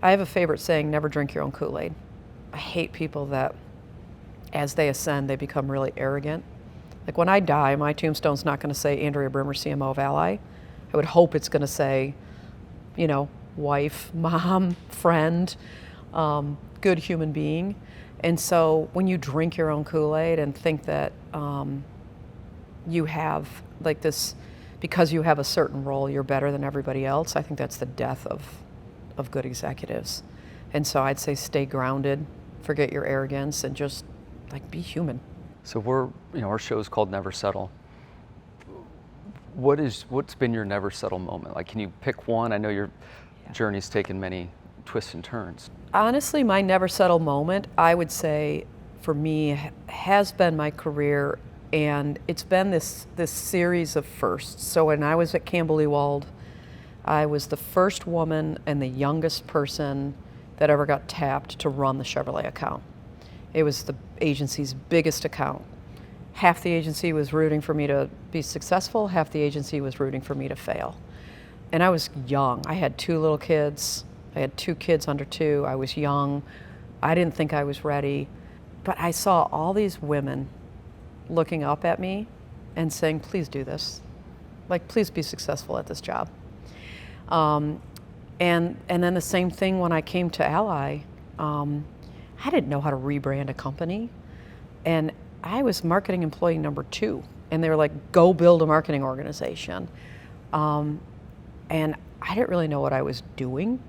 I have a favorite saying, never drink your own Kool-Aid. I hate people that, as they ascend, they become really arrogant. Like, when I die, my tombstone's not going to say Andrea Brimmer, CMO of Ally. I would hope it's going to say, wife, mom, friend, good human being. And so when you drink your own Kool-Aid and think that you have like this, because you have a certain role, you're better than everybody else, I think that's the death of good executives. And so I'd say stay grounded, forget your arrogance, and just like be human. So our show is called Never Settle. What's been your never settle moment? Like, can you pick one? I know your journey's taken many twists and turns. Honestly, my never settle moment, I would say, for me, has been my career, and it's been this series of firsts. So when I was at Campbell Ewald, I was the first woman and the youngest person that ever got tapped to run the Chevrolet account. It was the agency's biggest account. Half the agency was rooting for me to be successful, half the agency was rooting for me to fail. And I was young. I had 2 little kids. I had 2 kids under 2. I was young. I didn't think I was ready. But I saw all these women looking up at me and saying, please do this. Like, please be successful at this job. And then the same thing when I came to Ally. I didn't know how to rebrand a company. And I was marketing employee number 2. And they were like, go build a marketing organization. And I didn't really know what I was doing.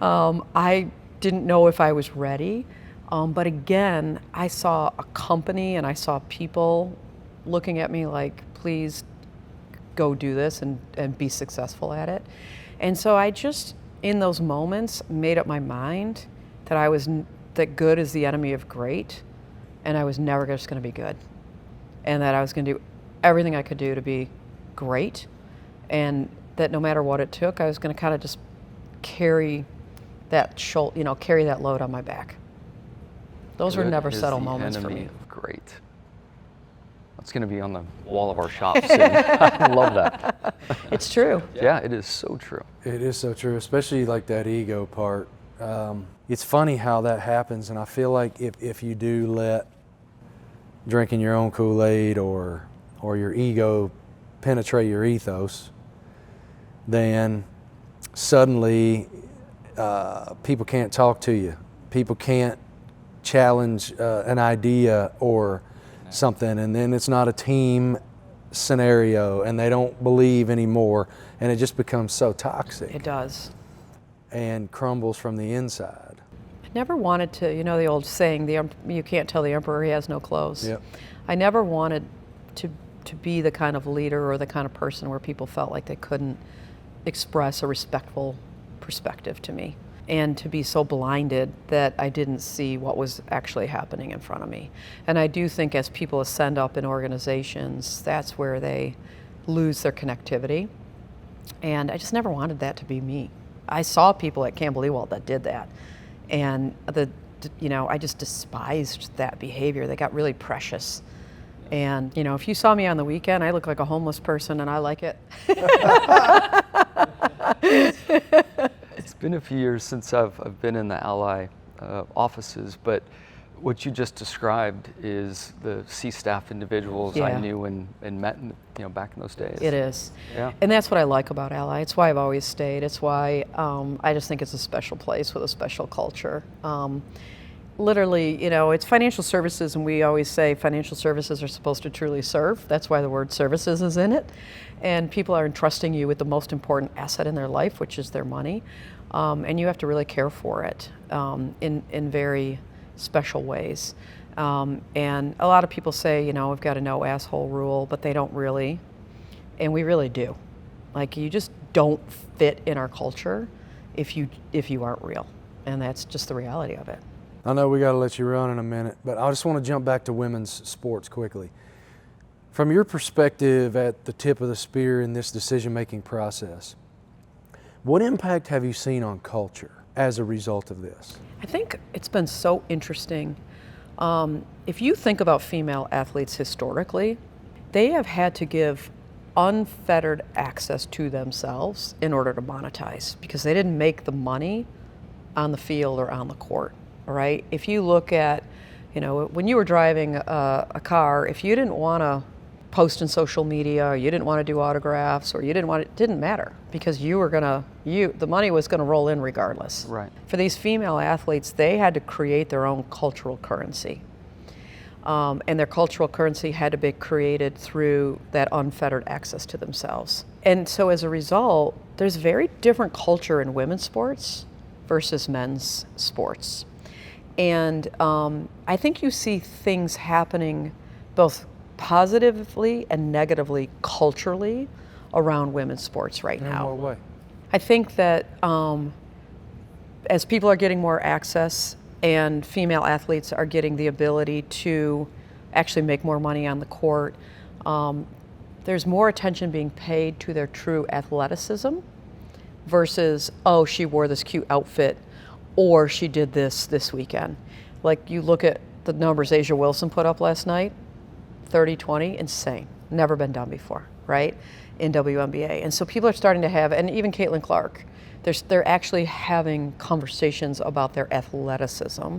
I didn't know if I was ready. But again, I saw a company and I saw people looking at me like, please go do this and be successful at it. And so I just, in those moments, made up my mind that good is the enemy of great, and I was never just going to be good. And that I was going to do everything I could do to be great, and that no matter what it took, I was going to kind of just carry that load on my back. Those were never settle moments for me. Great. It's going to be on the wall of our shop soon. I love that. It's true. Yeah, it is so true. It is so true, especially like that ego part. It's funny how that happens, and I feel like if you do let drinking your own Kool-Aid or your ego penetrate your ethos, then suddenly people can't talk to you. People can't challenge an idea or something, and then it's not a team scenario, and they don't believe anymore, and it just becomes so toxic. It does. And crumbles from the inside. I never wanted to, you know the old saying, you can't tell the emperor he has no clothes. Yep. I never wanted to be the kind of leader or the kind of person where people felt like they couldn't express a respectful perspective to me, and to be so blinded that I didn't see what was actually happening in front of me. And I do think as people ascend up in organizations, that's where they lose their connectivity. And I just never wanted that to be me. I saw people at Campbell Ewald that did that, and I just despised that behavior. They got really precious. And if you saw me on the weekend, I look like a homeless person, and I like it. It's been a few years since I've been in the Ally offices, but what you just described is the C-staff individuals I knew and met back in those days. It is. Yeah. And that's what I like about Ally. It's why I've always stayed. It's why I just think it's a special place with a special culture. Literally, it's financial services, and we always say financial services are supposed to truly serve. That's why the word services is in it. And people are entrusting you with the most important asset in their life, which is their money. And you have to really care for it in very special ways. And a lot of people say, we've got a no asshole rule, but they don't really. And we really do. Like, you just don't fit in our culture if you aren't real. And that's just the reality of it. I know we got to let you run in a minute, but I just want to jump back to women's sports quickly. From your perspective at the tip of the spear in this decision-making process, what impact have you seen on culture as a result of this? I think it's been so interesting. If you think about female athletes historically, they have had to give unfettered access to themselves in order to monetize, because they didn't make the money on the field or on the court. Right? If you look at, when you were driving a car, if you didn't want to post in social media, or you didn't want to do autographs, or it didn't matter, because the money was gonna roll in regardless. Right. For these female athletes, they had to create their own cultural currency. And their cultural currency had to be created through that unfettered access to themselves. And so as a result, there's very different culture in women's sports versus men's sports. And I think you see things happening both positively and negatively culturally around women's sports right now. In what way? I think that as people are getting more access and female athletes are getting the ability to actually make more money on the court, there's more attention being paid to their true athleticism versus, oh, she wore this cute outfit, or she did this weekend. Like, you look at the numbers Asia Wilson put up last night, 30-20, insane. Never been done before, right? In WNBA. And so people are starting to have, and even Caitlin Clark, they're actually having conversations about their athleticism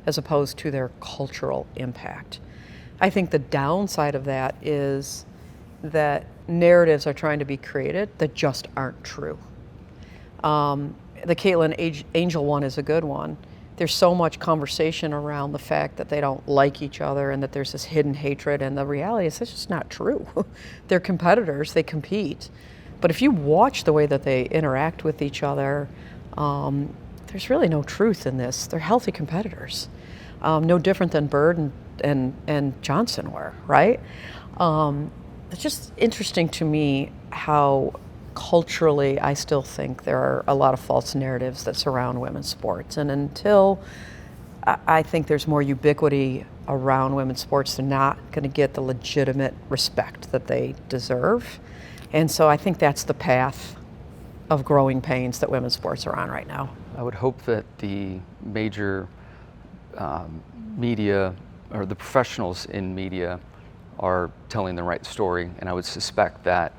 as opposed to their cultural impact. I think the downside of that is that narratives are trying to be created that just aren't true. The Caitlin Angel one is a good one. There's so much conversation around the fact that they don't like each other and that there's this hidden hatred, and the reality is that's just not true. They're competitors, they compete. But if you watch the way that they interact with each other, there's really no truth in this. They're healthy competitors. No different than Bird and Johnson were, right? It's just interesting to me how culturally, I still think there are a lot of false narratives that surround women's sports. And until I think there's more ubiquity around women's sports, they're not going to get the legitimate respect that they deserve. And so I think that's the path of growing pains that women's sports are on right now. I would hope that the major media, or the professionals in media, are telling the right story. And I would suspect that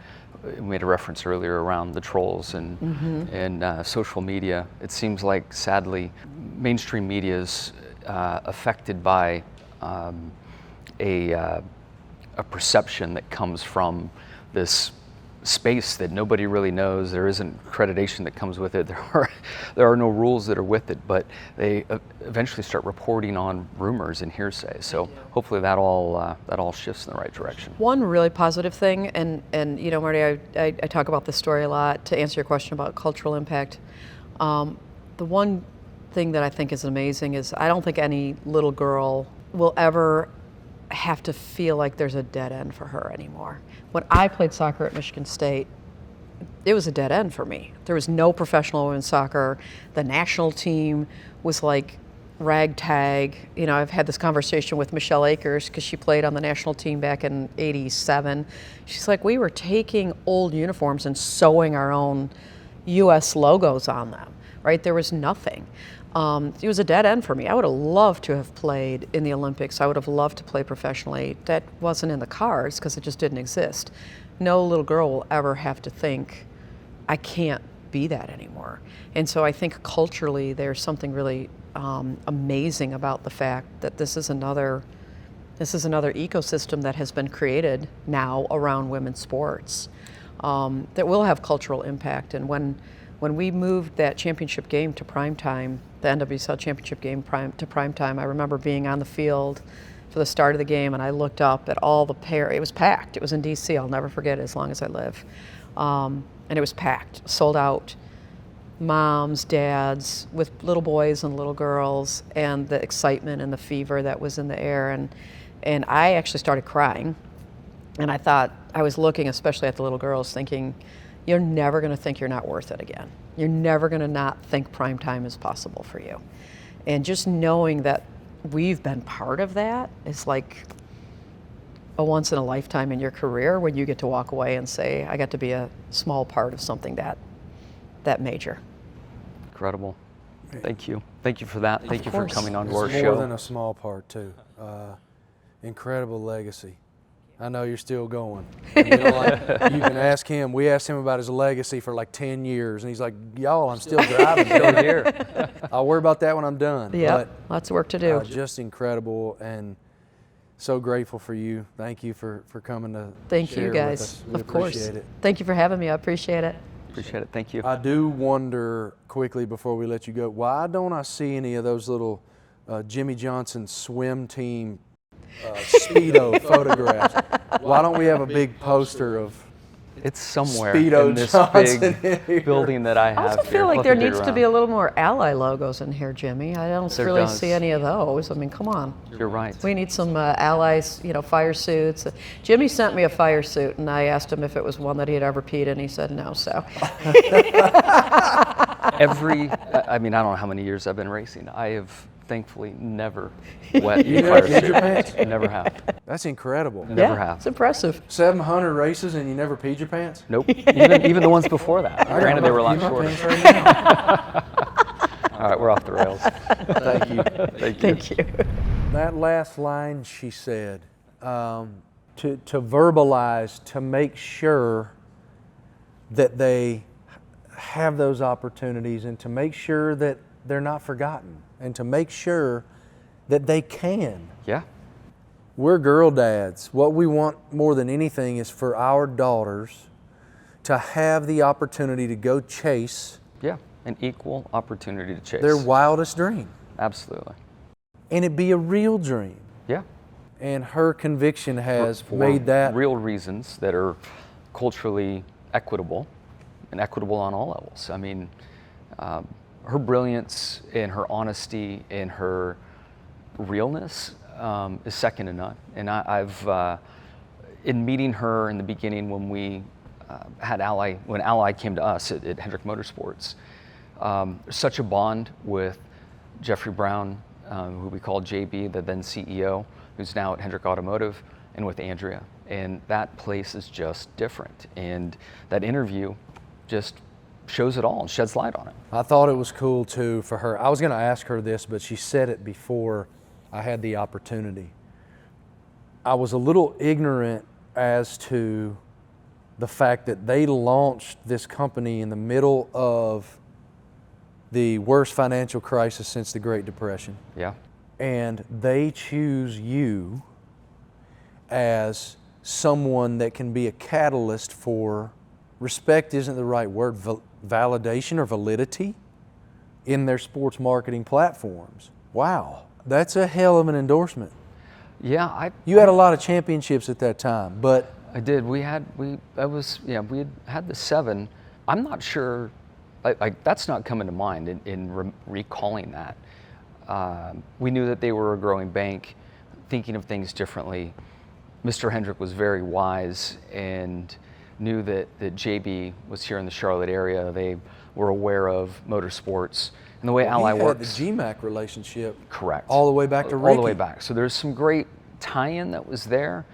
we made a reference earlier around the trolls and social media. It seems like, sadly, mainstream media is affected by a perception that comes from this space that nobody really knows. There isn't accreditation that comes with it. There are no rules that are with it, but they eventually start reporting on rumors and hearsay. So hopefully that all shifts in the right direction. One really positive thing, and you know, Marty, I talk about this story a lot to answer your question about cultural impact. The one thing that I think is amazing is I don't think any little girl will ever have to feel like there's a dead end for her anymore. When I played soccer at Michigan State, it was a dead end for me. There was no professional women's soccer. The national team was like ragtag. You know, I've had this conversation with Michelle Akers because she played on the national team back in '87. She's like, we were taking old uniforms and sewing our own U.S. logos on them, right? There was nothing. It was a dead end for me. I would have loved to have played in the Olympics. I would have loved to play professionally. That wasn't in the cards because it just didn't exist. No little girl will ever have to think, I can't be that anymore. And so I think culturally there's something really amazing about the fact that this is another ecosystem that has been created now around women's sports that will have cultural impact. And when we moved that championship game to primetime, the NWSL championship game to primetime, I remember being on the field for the start of the game, and I looked up at all the it was packed. It was in DC, I'll never forget it as long as I live. And it was packed, sold out. Moms, dads, with little boys and little girls, and the excitement and the fever that was in the air. And I actually started crying. And I thought, I was looking especially at the little girls thinking, you're never going to think you're not worth it again. You're never going to not think prime time is possible for you. And just knowing that we've been part of that is like a once in a lifetime in your career when you get to walk away and say, I got to be a small part of something that major. Incredible. Thank you. Thank you for that. Thank you for coming on to our It's show. more than a small part, too. Incredible legacy. I know you're still going. And you can ask him. We asked him about his legacy for like 10 years, and he's like, y'all, I'm still driving. Still here. I'll worry about that when I'm done. Yeah, lots of work to do. Just incredible, and so grateful for you. Thank you for coming to Thank share you guys. with us. We of course. appreciate it. Thank you for having me. I appreciate it. Appreciate it. Thank you. I do wonder quickly before we let you go, why don't I see any of those little Jimmy Johnson swim team Speedo photographs? Why don't we have a big poster of It's somewhere Speedo in this Johnson in here? big building that I have I also here. feel like We'll there have dig needs to around. be a little more ally logos in here, Jimmy. I don't There really does. see any of those. I mean, come on. You're right. We need some allies, fire suits. Jimmy sent me a fire suit, and I asked him if it was one that he had ever peed in, and he said no, so. I don't know how many years I've been racing. I have thankfully never wet You a never fire peed suit. your pants? I never have. That's incredible. Never Yeah, have. it's impressive. 700 races and you never peed your pants? Nope. Even the ones before that. Granted, they were a lot I'm about to shorter. pee my pants right now. All right, we're off the rails. Thank you. Thank you. Thank you. That last line she said, to verbalize, to make sure that they have those opportunities, and to make sure that they're not forgotten, and to make sure that they can. Yeah. We're girl dads. What we want more than anything is for our daughters to have the opportunity to go chase Yeah. An equal opportunity to chase. their wildest dream. Absolutely. And it be a real dream. Yeah. And her conviction has For made that real reasons that are culturally equitable and equitable on all levels. I mean, her brilliance and her honesty and her realness is second to none. And I've in meeting her in the beginning when we when Ally came to us at Hendrick Motorsports, such a bond with Jeffrey Brown, who we call JB, the then CEO, who's now at Hendrick Automotive, and with Andrea. And that place is just different. And that interview just shows it all and sheds light on it. I thought it was cool too for her. I was going to ask her this, but she said it before I had the opportunity. I was a little ignorant as to the fact that they launched this company in the middle of the worst financial crisis since the Great Depression. Yeah. And they choose you as someone that can be a catalyst for, respect isn't the right word, validation or validity in their sports marketing platforms. Wow, that's a hell of an endorsement. Yeah, You had a lot of championships at that time, but I did. We had the 7. I'm not sure. That's not coming to mind in recalling that. We knew that they were a growing bank, thinking of things differently. Mr. Hendrick was very wise and knew that JB was here in the Charlotte area. They were aware of motorsports and the way Ally he works. had the GMAC relationship. Correct. All the way back to Ricky. All the way back. So there's some great tie-in that was there.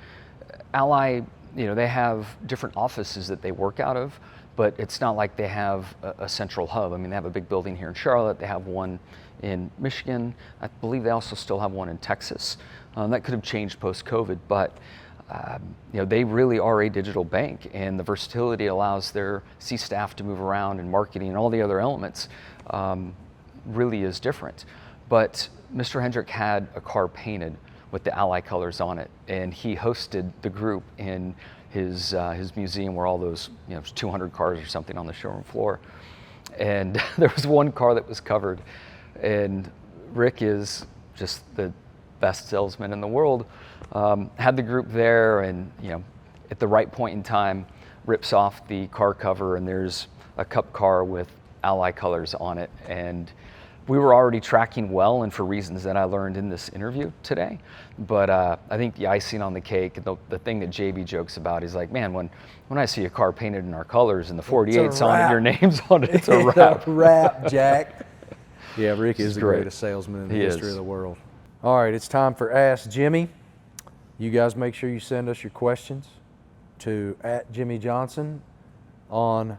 Ally, they have different offices that they work out of, but it's not like they have a central hub. I mean, they have a big building here in Charlotte. They have one in Michigan. I believe they also still have one in Texas. That could have changed post-COVID, but they really are a digital bank, and the versatility allows their C staff to move around, and marketing and all the other elements really is different. But Mr. Hendrick had a car painted with the Ally colors on it, and he hosted the group in his museum where all those 200 cars or something on the showroom floor. And there was one car that was covered, and Rick is just the best salesman in the world. Had the group there, and at the right point in time, rips off the car cover, and there's a cup car with Ally colors on it. And we were already tracking well, and for reasons that I learned in this interview today. But I think the icing on the cake, the thing that JB jokes about, he's like, man, when I see a car painted in our colors and the 48's on it, your name's on it, it's a wrap. It's a wrap, Jack. Yeah, Rick is the great. greatest salesman in the He history is. of the world. All right, it's time for Ask Jimmie. You guys make sure you send us your questions to @JimmieJohnson on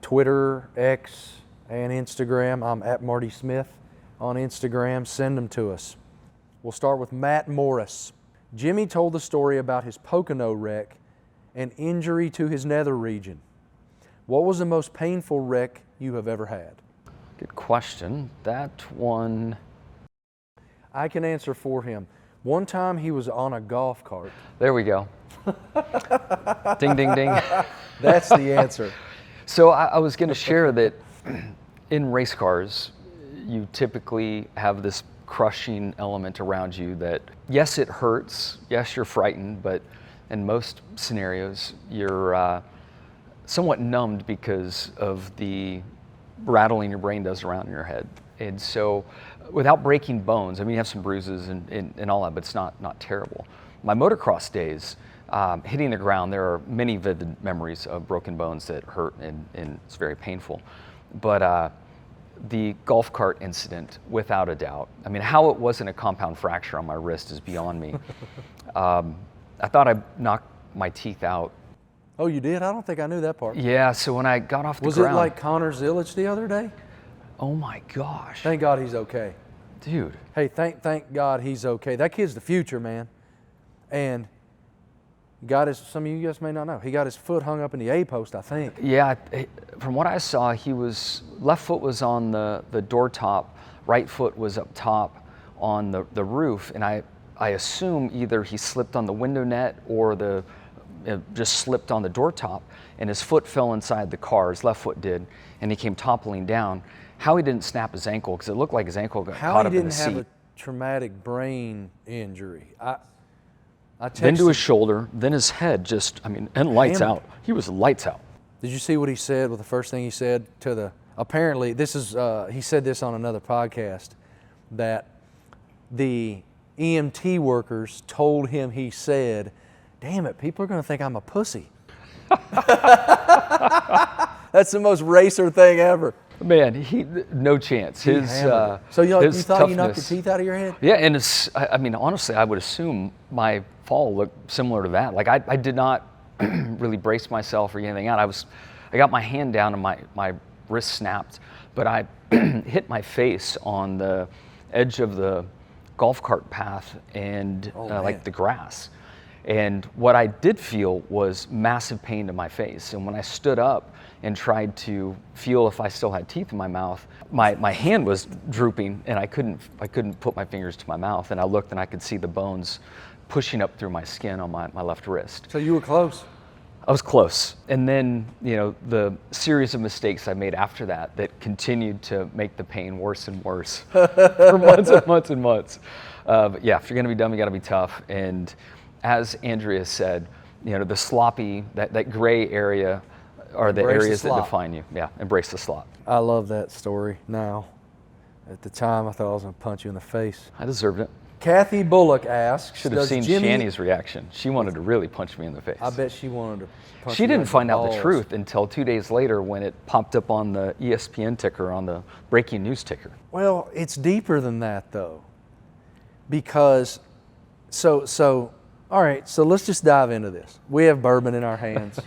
Twitter, X, and Instagram. I'm @Marty Smith on Instagram. Send them to us. We'll start with Matt Morris. Jimmie told the story about his Pocono wreck and injury to his nether region. What was the most painful wreck you have ever had? Good question. That one, I can answer for him. One time he was on a golf cart. there we go. Ding, ding, ding. That's the answer. So I was going to share that in race cars, you typically have this crushing element around you that, yes, it hurts, yes, you're frightened, but in most scenarios, you're somewhat numbed because of the rattling your brain does around in your head. And so without breaking bones, I mean, you have some bruises and all that, but it's not terrible. My motocross days, hitting the ground, there are many vivid memories of broken bones that hurt and it's very painful. But the golf cart incident, without a doubt, I mean, how it wasn't a compound fracture on my wrist is beyond me. I thought I knocked my teeth out. Oh, you did? I don't think I knew that part. Yeah, so when I got off the Was ground. it like Connor Zillich the other day? Oh my gosh. Thank God he's okay. Dude. Hey, thank God he's okay. That kid's the future, man. And some of you guys may not know, he got his foot hung up in the A post, I think. Yeah, from what I saw, left foot was on the door top, right foot was up top on the roof, and I assume either he slipped on the window net or just slipped on the door top, and his foot fell inside the car, his left foot did, and he came toppling down. How he didn't snap his ankle, because it looked like his ankle got caught up in the seat. How he didn't have a traumatic brain injury. I Then to texted- his shoulder, then his head and lights Hammered. out. He was lights out. Did you see what he said? Well, the first thing he said apparently he said this on another podcast, that the EMT workers told him, he said, damn it, people are going to think I'm a pussy. That's the most racer thing ever. Man, no chance. So you thought you knocked your teeth out of your head? Yeah, and honestly, I would assume my fall looked similar to that. Like I did not really brace myself or anything out. I got my hand down and my wrist snapped, but I hit my face on the edge of the golf cart path and like the grass. And what I did feel was massive pain to my face. And when I stood up and tried to feel if I still had teeth in my mouth, my hand was drooping and I couldn't put my fingers to my mouth. And I looked and I could see the bones pushing up through my skin on my left wrist. So you were close. I was close. And then, the series of mistakes I made after that continued to make the pain worse and worse for months and months and months. But yeah, if you're gonna be dumb, you gotta be tough. And as Andrea said, the sloppy, that gray area are the areas that define you. Yeah, embrace the slop. I love that story now. At the time, I thought I was gonna punch you in the face. I deserved it. Kathy Bullock asks, should have seen Shani's reaction. She wanted to really punch me in the face. I bet she wanted to punch She you didn't in find out the balls. truth until 2 days later when it popped up on the ESPN ticker, on the breaking news ticker. Well, it's deeper than that though. Because, all right, so let's just dive into this. We have bourbon in our hands.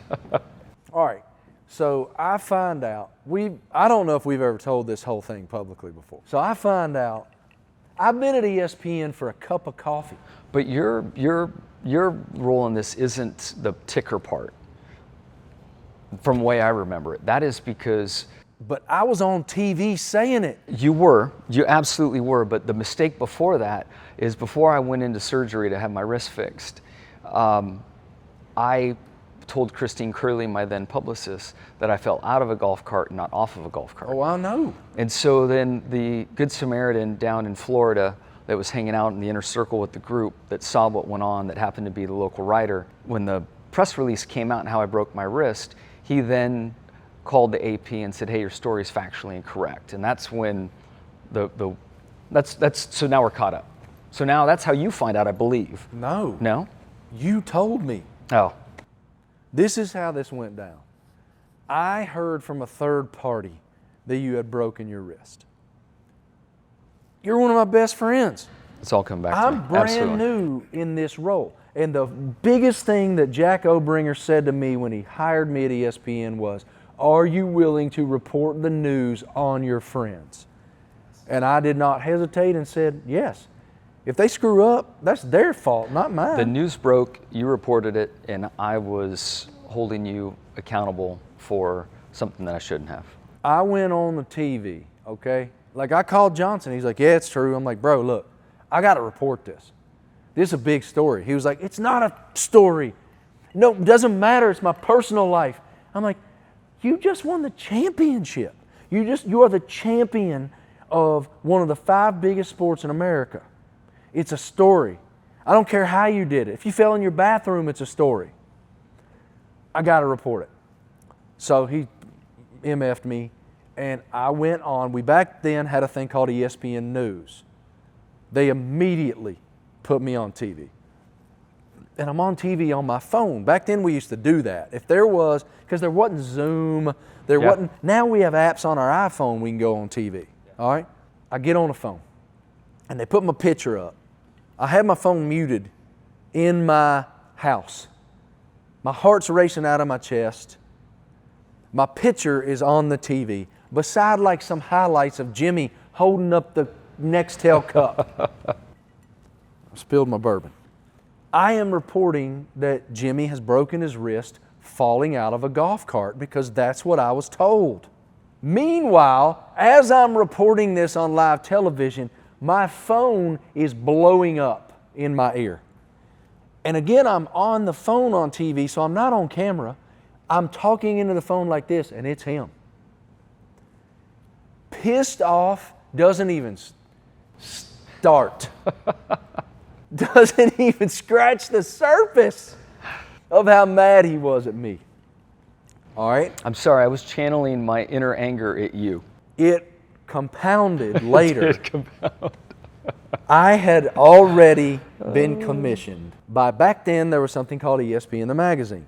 All right, so I find out, I don't know if we've ever told this whole thing publicly before. So I find out, I've been at ESPN for a cup of coffee. But your role in this isn't the ticker part, from the way I remember it. That is because... But I was on TV saying it. You absolutely were, but the mistake before that is before I went into surgery to have my wrist fixed, I told Christine Curley, my then publicist, that I fell out of a golf cart, not off of a golf cart. Oh, I know. And so then the Good Samaritan down in Florida that was hanging out in the inner circle with the group that saw what went on, that happened to be the local writer, when the press release came out and how I broke my wrist, he then called the AP and said, hey, your story is factually incorrect. And that's when so now we're caught up. So now that's how you find out, I believe. No. No? You told me. Oh. This is how this went down. I heard from a third party that you had broken your wrist. You're one of my best friends. It's all come back to me. I'm brand Absolutely. new in this role. And the biggest thing that Jack Obringer said to me when he hired me at ESPN was, are you willing to report the news on your friends? And I did not hesitate and said, yes. If they screw up, that's their fault, not mine. The news broke, you reported it, and I was holding you accountable for something that I shouldn't have. I went on the TV, okay? Like I called Johnson, he's like, yeah, it's true. I'm like, bro, look, I gotta report this. This is a big story. He was like, it's not a story. No, it doesn't matter, it's my personal life. I'm like, you just won the championship. You are the champion of one of the 5 biggest sports in America. It's a story. I don't care how you did it. If you fell in your bathroom, it's a story. I got to report it. So he MF'd me, and I went on. We back then had a thing called ESPN News. They immediately put me on TV. And I'm on TV on my phone. Back then we used to do that. If there was, because there wasn't Zoom, wasn't, now we have apps on our iPhone we can go on TV. All right? I get on the phone, and they put my picture up. I had my phone muted in my house. My heart's racing out of my chest. My picture is on the TV, beside like some highlights of Jimmy holding up the Nextel cup. I spilled my bourbon. I am reporting that Jimmy has broken his wrist falling out of a golf cart because that's what I was told. Meanwhile, as I'm reporting this on live television, my phone is blowing up in my ear. And again, I'm on the phone on TV, so I'm not on camera. I'm talking into the phone like this, and it's him. Pissed off, doesn't even start. Doesn't even scratch the surface of how mad he was at me. All right? I'm sorry, I was channeling my inner anger at you. It compounded later. I had already been commissioned by, back then there was something called ESPN the magazine.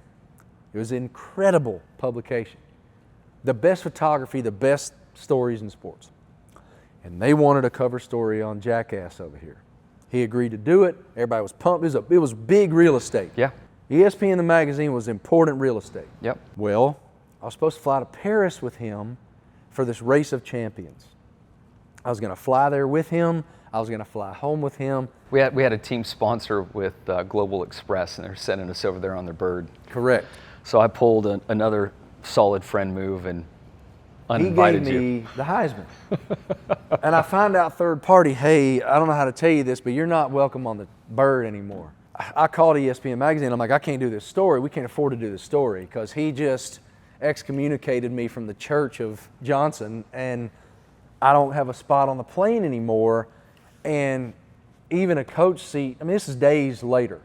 It was an incredible publication. The best photography, the best stories in sports. And they wanted a cover story on Jackass over here. He agreed to do it. Everybody was pumped. It was big real estate. Yeah. ESPN the magazine was important real estate. Yep. Well, I was supposed to fly to Paris with him for this race of champions. I was going to fly there with him. I was going to fly home with him. We had a team sponsor with Global Express, and they're sending us over there on their bird. Correct. So I pulled another solid friend move and uninvited you. He gave me the Heisman. And I find out third party, hey, I don't know how to tell you this, but you're not welcome on the bird anymore. I called ESPN Magazine. I'm like, I can't do this story. We can't afford to do this story because he just excommunicated me from the church of Johnson, and I don't have a spot on the plane anymore. And even a coach seat, I mean, this is days later.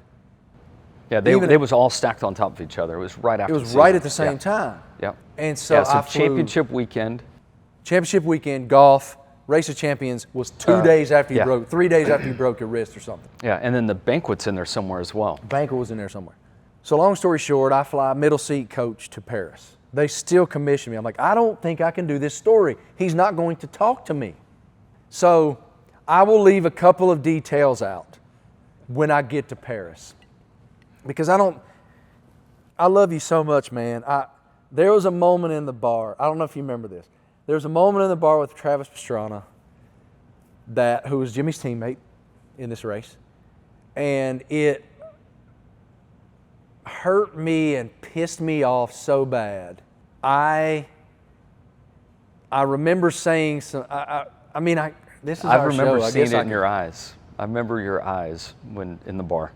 Yeah, they was all stacked on top of each other. It was right after It was right at the same time. Yeah. And so I flew. championship weekend. Championship weekend, golf, Race of Champions was 2 days after you broke, 3 days after you broke your wrist or something. Yeah, and then the banquet's in there somewhere as well. Banquet was in there somewhere. So long story short, I fly middle seat coach to Paris. They still commission me. I'm like, I don't think I can do this story. He's not going to talk to me. So I will leave a couple of details out when I get to Paris. Because I love you so much, man. There was a moment in the bar, I don't know if you remember this. There was a moment in the bar with Travis Pastrana, who was Jimmie's teammate in this race, and it hurt me and pissed me off so bad. I remember saying this is I our remember show. seeing it in your eyes. I remember your eyes when in the bar.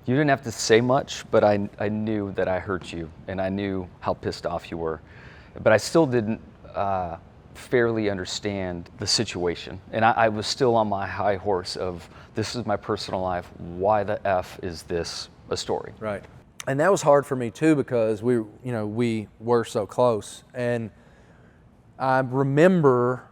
You didn't have to say much, but I knew that I hurt you, and I knew how pissed off you were. But I still didn't fairly understand the situation. And I was still on my high horse of, this is my personal life. Why the F is this a story? Right. And that was hard for me too because we were so close. And I remember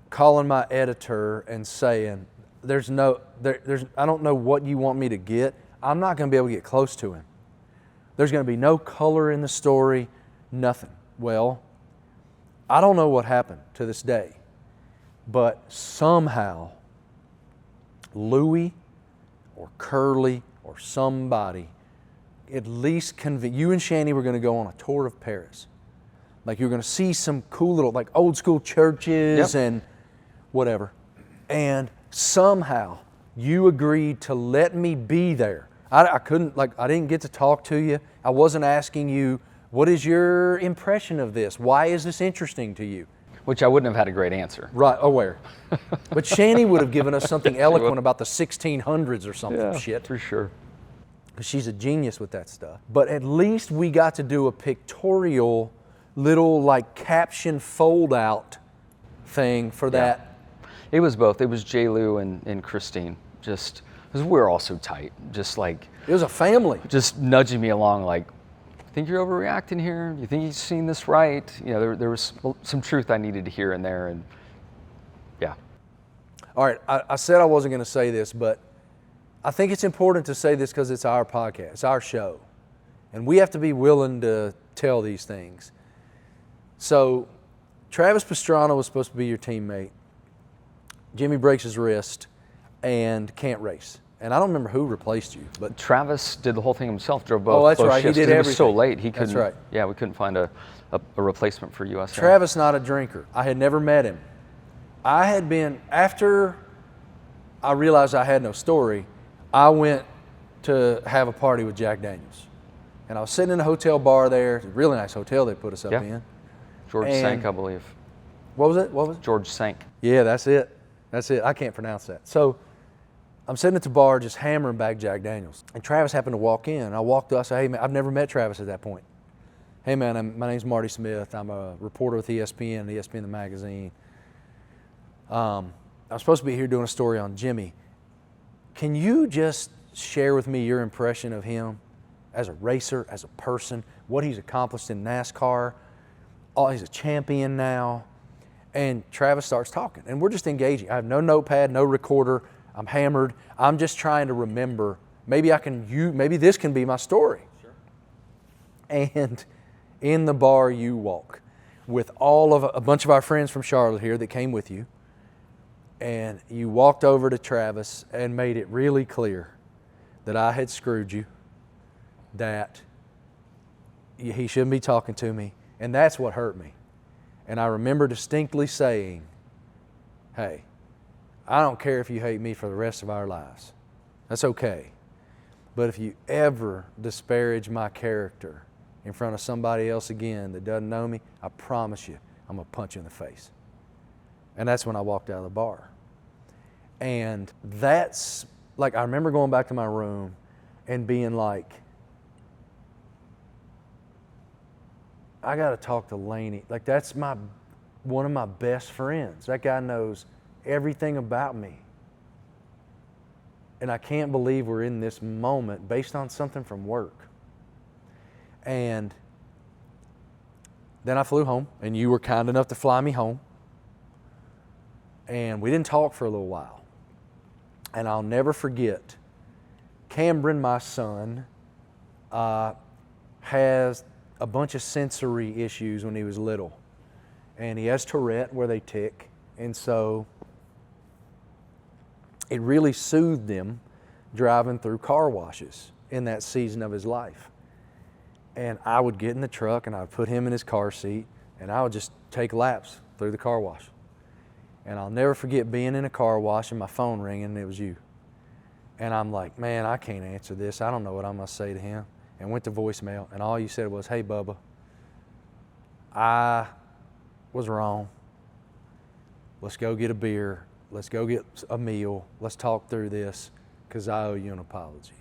calling my editor and saying, I don't know what you want me to get. I'm not going to be able to get close to him. There's going to be no color in the story, nothing. Well, I don't know what happened to this day, but somehow Louie or Curly or somebody at least you and Shanny were going to go on a tour of Paris. Like you're going to see some cool little like old school churches and whatever. And somehow you agreed to let me be there. I didn't get to talk to you. I wasn't asking you, what is your impression of this? Why is this interesting to you? Which I wouldn't have had a great answer. Right, aware. But Shanny would have given us something eloquent about the 1600s or something shit. For sure. Because she's a genius with that stuff. But at least we got to do a pictorial little like caption fold out thing for that. It was both. It was J. Lou and Christine. Just because we're all so tight. Just like it was a family. Just nudging me along like, think you're overreacting here? You think you've seen this right? You know, there was some truth I needed to hear in there, and yeah. All right, I said I wasn't going to say this, but I think it's important to say this because it's our podcast, it's our show, and we have to be willing to tell these things. So, Travis Pastrana was supposed to be your teammate. Jimmie breaks his wrist and can't race. And I don't remember who replaced you, but Travis did the whole thing himself. Drove both. Oh, that's both right. shifts, He did it everything. was so late. He couldn't. That's right. Yeah, we couldn't find a replacement for USA. Travis, not a drinker. I had never met him. After I realized I had no story, I went to have a party with Jack Daniels. And I was sitting in a hotel bar there. It's a really nice hotel they put us up in. George Sank, I believe. What was it? George Sank. Yeah, that's it. I can't pronounce that. So I'm sitting at the bar just hammering back Jack Daniels. And Travis happened to walk in. I walked up, I said, hey, man, I've never met Travis at that point. Hey, man, my name's Marty Smith. I'm a reporter with ESPN the magazine. I'm supposed to be here doing a story on Jimmie. Can you just share with me your impression of him as a racer, as a person, what he's accomplished in NASCAR? Oh, he's a champion now. And Travis starts talking, and we're just engaging. I have no notepad, no recorder. I'm hammered. I'm just trying to remember. Maybe this can be my story. Sure. And in the bar you walk with a bunch of our friends from Charlotte here that came with you, and you walked over to Travis and made it really clear that I had screwed you, that he shouldn't be talking to me, and that's what hurt me. And I remember distinctly saying, hey, I don't care if you hate me for the rest of our lives. That's okay. But if you ever disparage my character in front of somebody else again that doesn't know me, I promise you, I'm going to punch you in the face. And that's when I walked out of the bar. And that's, like, I remember going back to my room and being like, I got to talk to Laney. Like, that's one of my best friends. That guy knows everything about me. And I can't believe we're in this moment based on something from work. And then I flew home, and you were kind enough to fly me home. And we didn't talk for a little while. And I'll never forget, Cameron, my son, has a bunch of sensory issues when he was little. And he has Tourette where they tick. And so it really soothed him driving through car washes in that season of his life. And I would get in the truck and I would put him in his car seat and I would just take laps through the car wash. And I'll never forget being in a car wash and my phone ringing and it was you. And I'm like, man, I can't answer this. I don't know what I'm going to say to him. And went to voicemail and all you said was, hey, Bubba, I was wrong. Let's go get a beer. Let's go get a meal. Let's talk through this because I owe you an apology.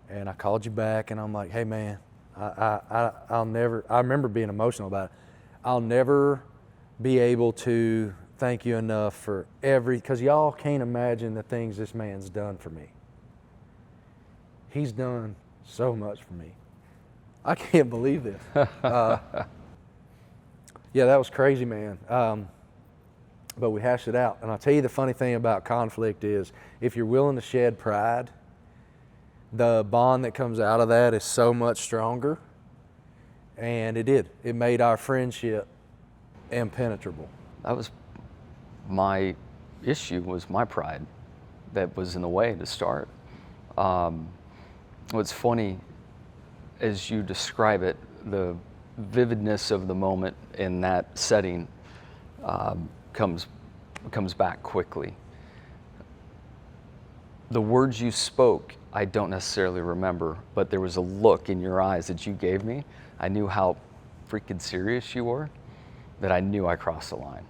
And I called you back and I'm like, hey, man, I'll never, I remember being emotional about it. I'll never be able to thank you enough for because y'all can't imagine the things this man's done for me. He's done so much for me. I can't believe this. Yeah, that was crazy, man. But we hashed it out. And I'll tell you the funny thing about conflict is if you're willing to shed pride, the bond that comes out of that is so much stronger. And it did. It made our friendship impenetrable. That was my issue, was my pride that was in the way to start. What's funny, as you describe it, the vividness of the moment in that setting comes back quickly. The words you spoke, I don't necessarily remember, but there was a look in your eyes that you gave me. I knew how freaking serious you were, that I knew I crossed the line.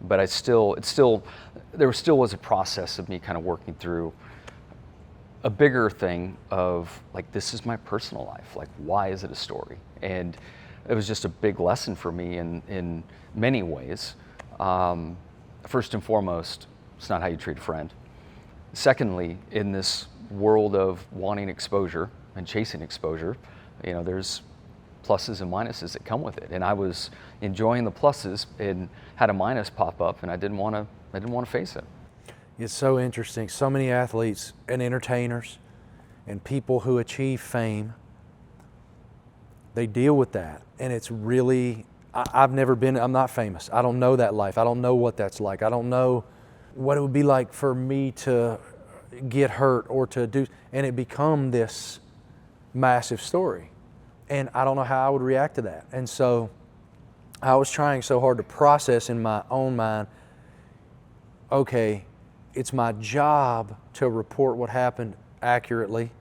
But there still was a process of me kind of working through a bigger thing of like, this is my personal life. Like, why is it a story? And it was just a big lesson for me in many ways. First and foremost, it's not how you treat a friend. Secondly, in this world of wanting exposure and chasing exposure, there's pluses and minuses that come with it. And I was enjoying the pluses and had a minus pop up, and I didn't want to face it. It's so interesting. So many athletes and entertainers and people who achieve fame, they deal with that. And it's really, I'm not famous. I don't know that life. I don't know what that's like. I don't know what it would be like for me to get hurt or to do, and it become this massive story. And I don't know how I would react to that. And so I was trying so hard to process in my own mind, okay, it's my job to report what happened accurately.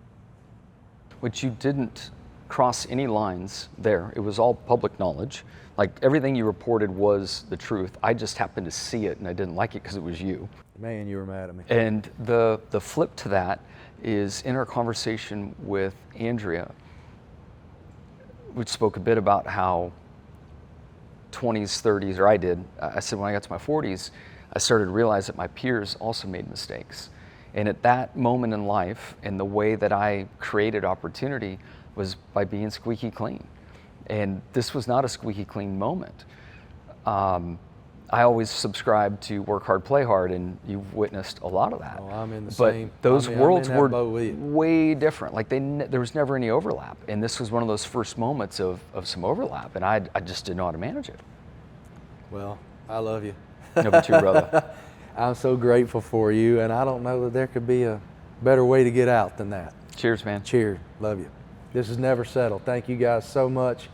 Which you didn't cross any lines there. It was all public knowledge. Like, everything you reported was the truth. I just happened to see it and I didn't like it because it was you. Man, you were mad at me. And the flip to that is in our conversation with Andrea, we spoke a bit about how 20s, 30s, or I did. I said when I got to my 40s, I started to realize that my peers also made mistakes. And at that moment in life, and the way that I created opportunity was by being squeaky clean. And this was not a squeaky clean moment. I always subscribed to work hard, play hard, and you've witnessed a lot of that. Oh, I'm in the but same. Those worlds were way way different. Like there was never any overlap. And this was one of those first moments of some overlap. And I just didn't know how to manage it. Well, I love you. No, but you, brother. I'm so grateful for you, and I don't know that there could be a better way to get out than that. Cheers, man. Cheers. Love you. This is Never Settle. Thank you guys so much.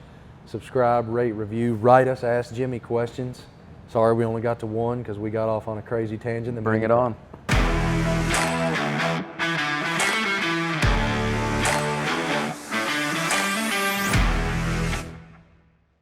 Subscribe, rate, review, write us, Ask Jimmie questions. Sorry we only got to one because we got off on a crazy tangent. Then Bring it on.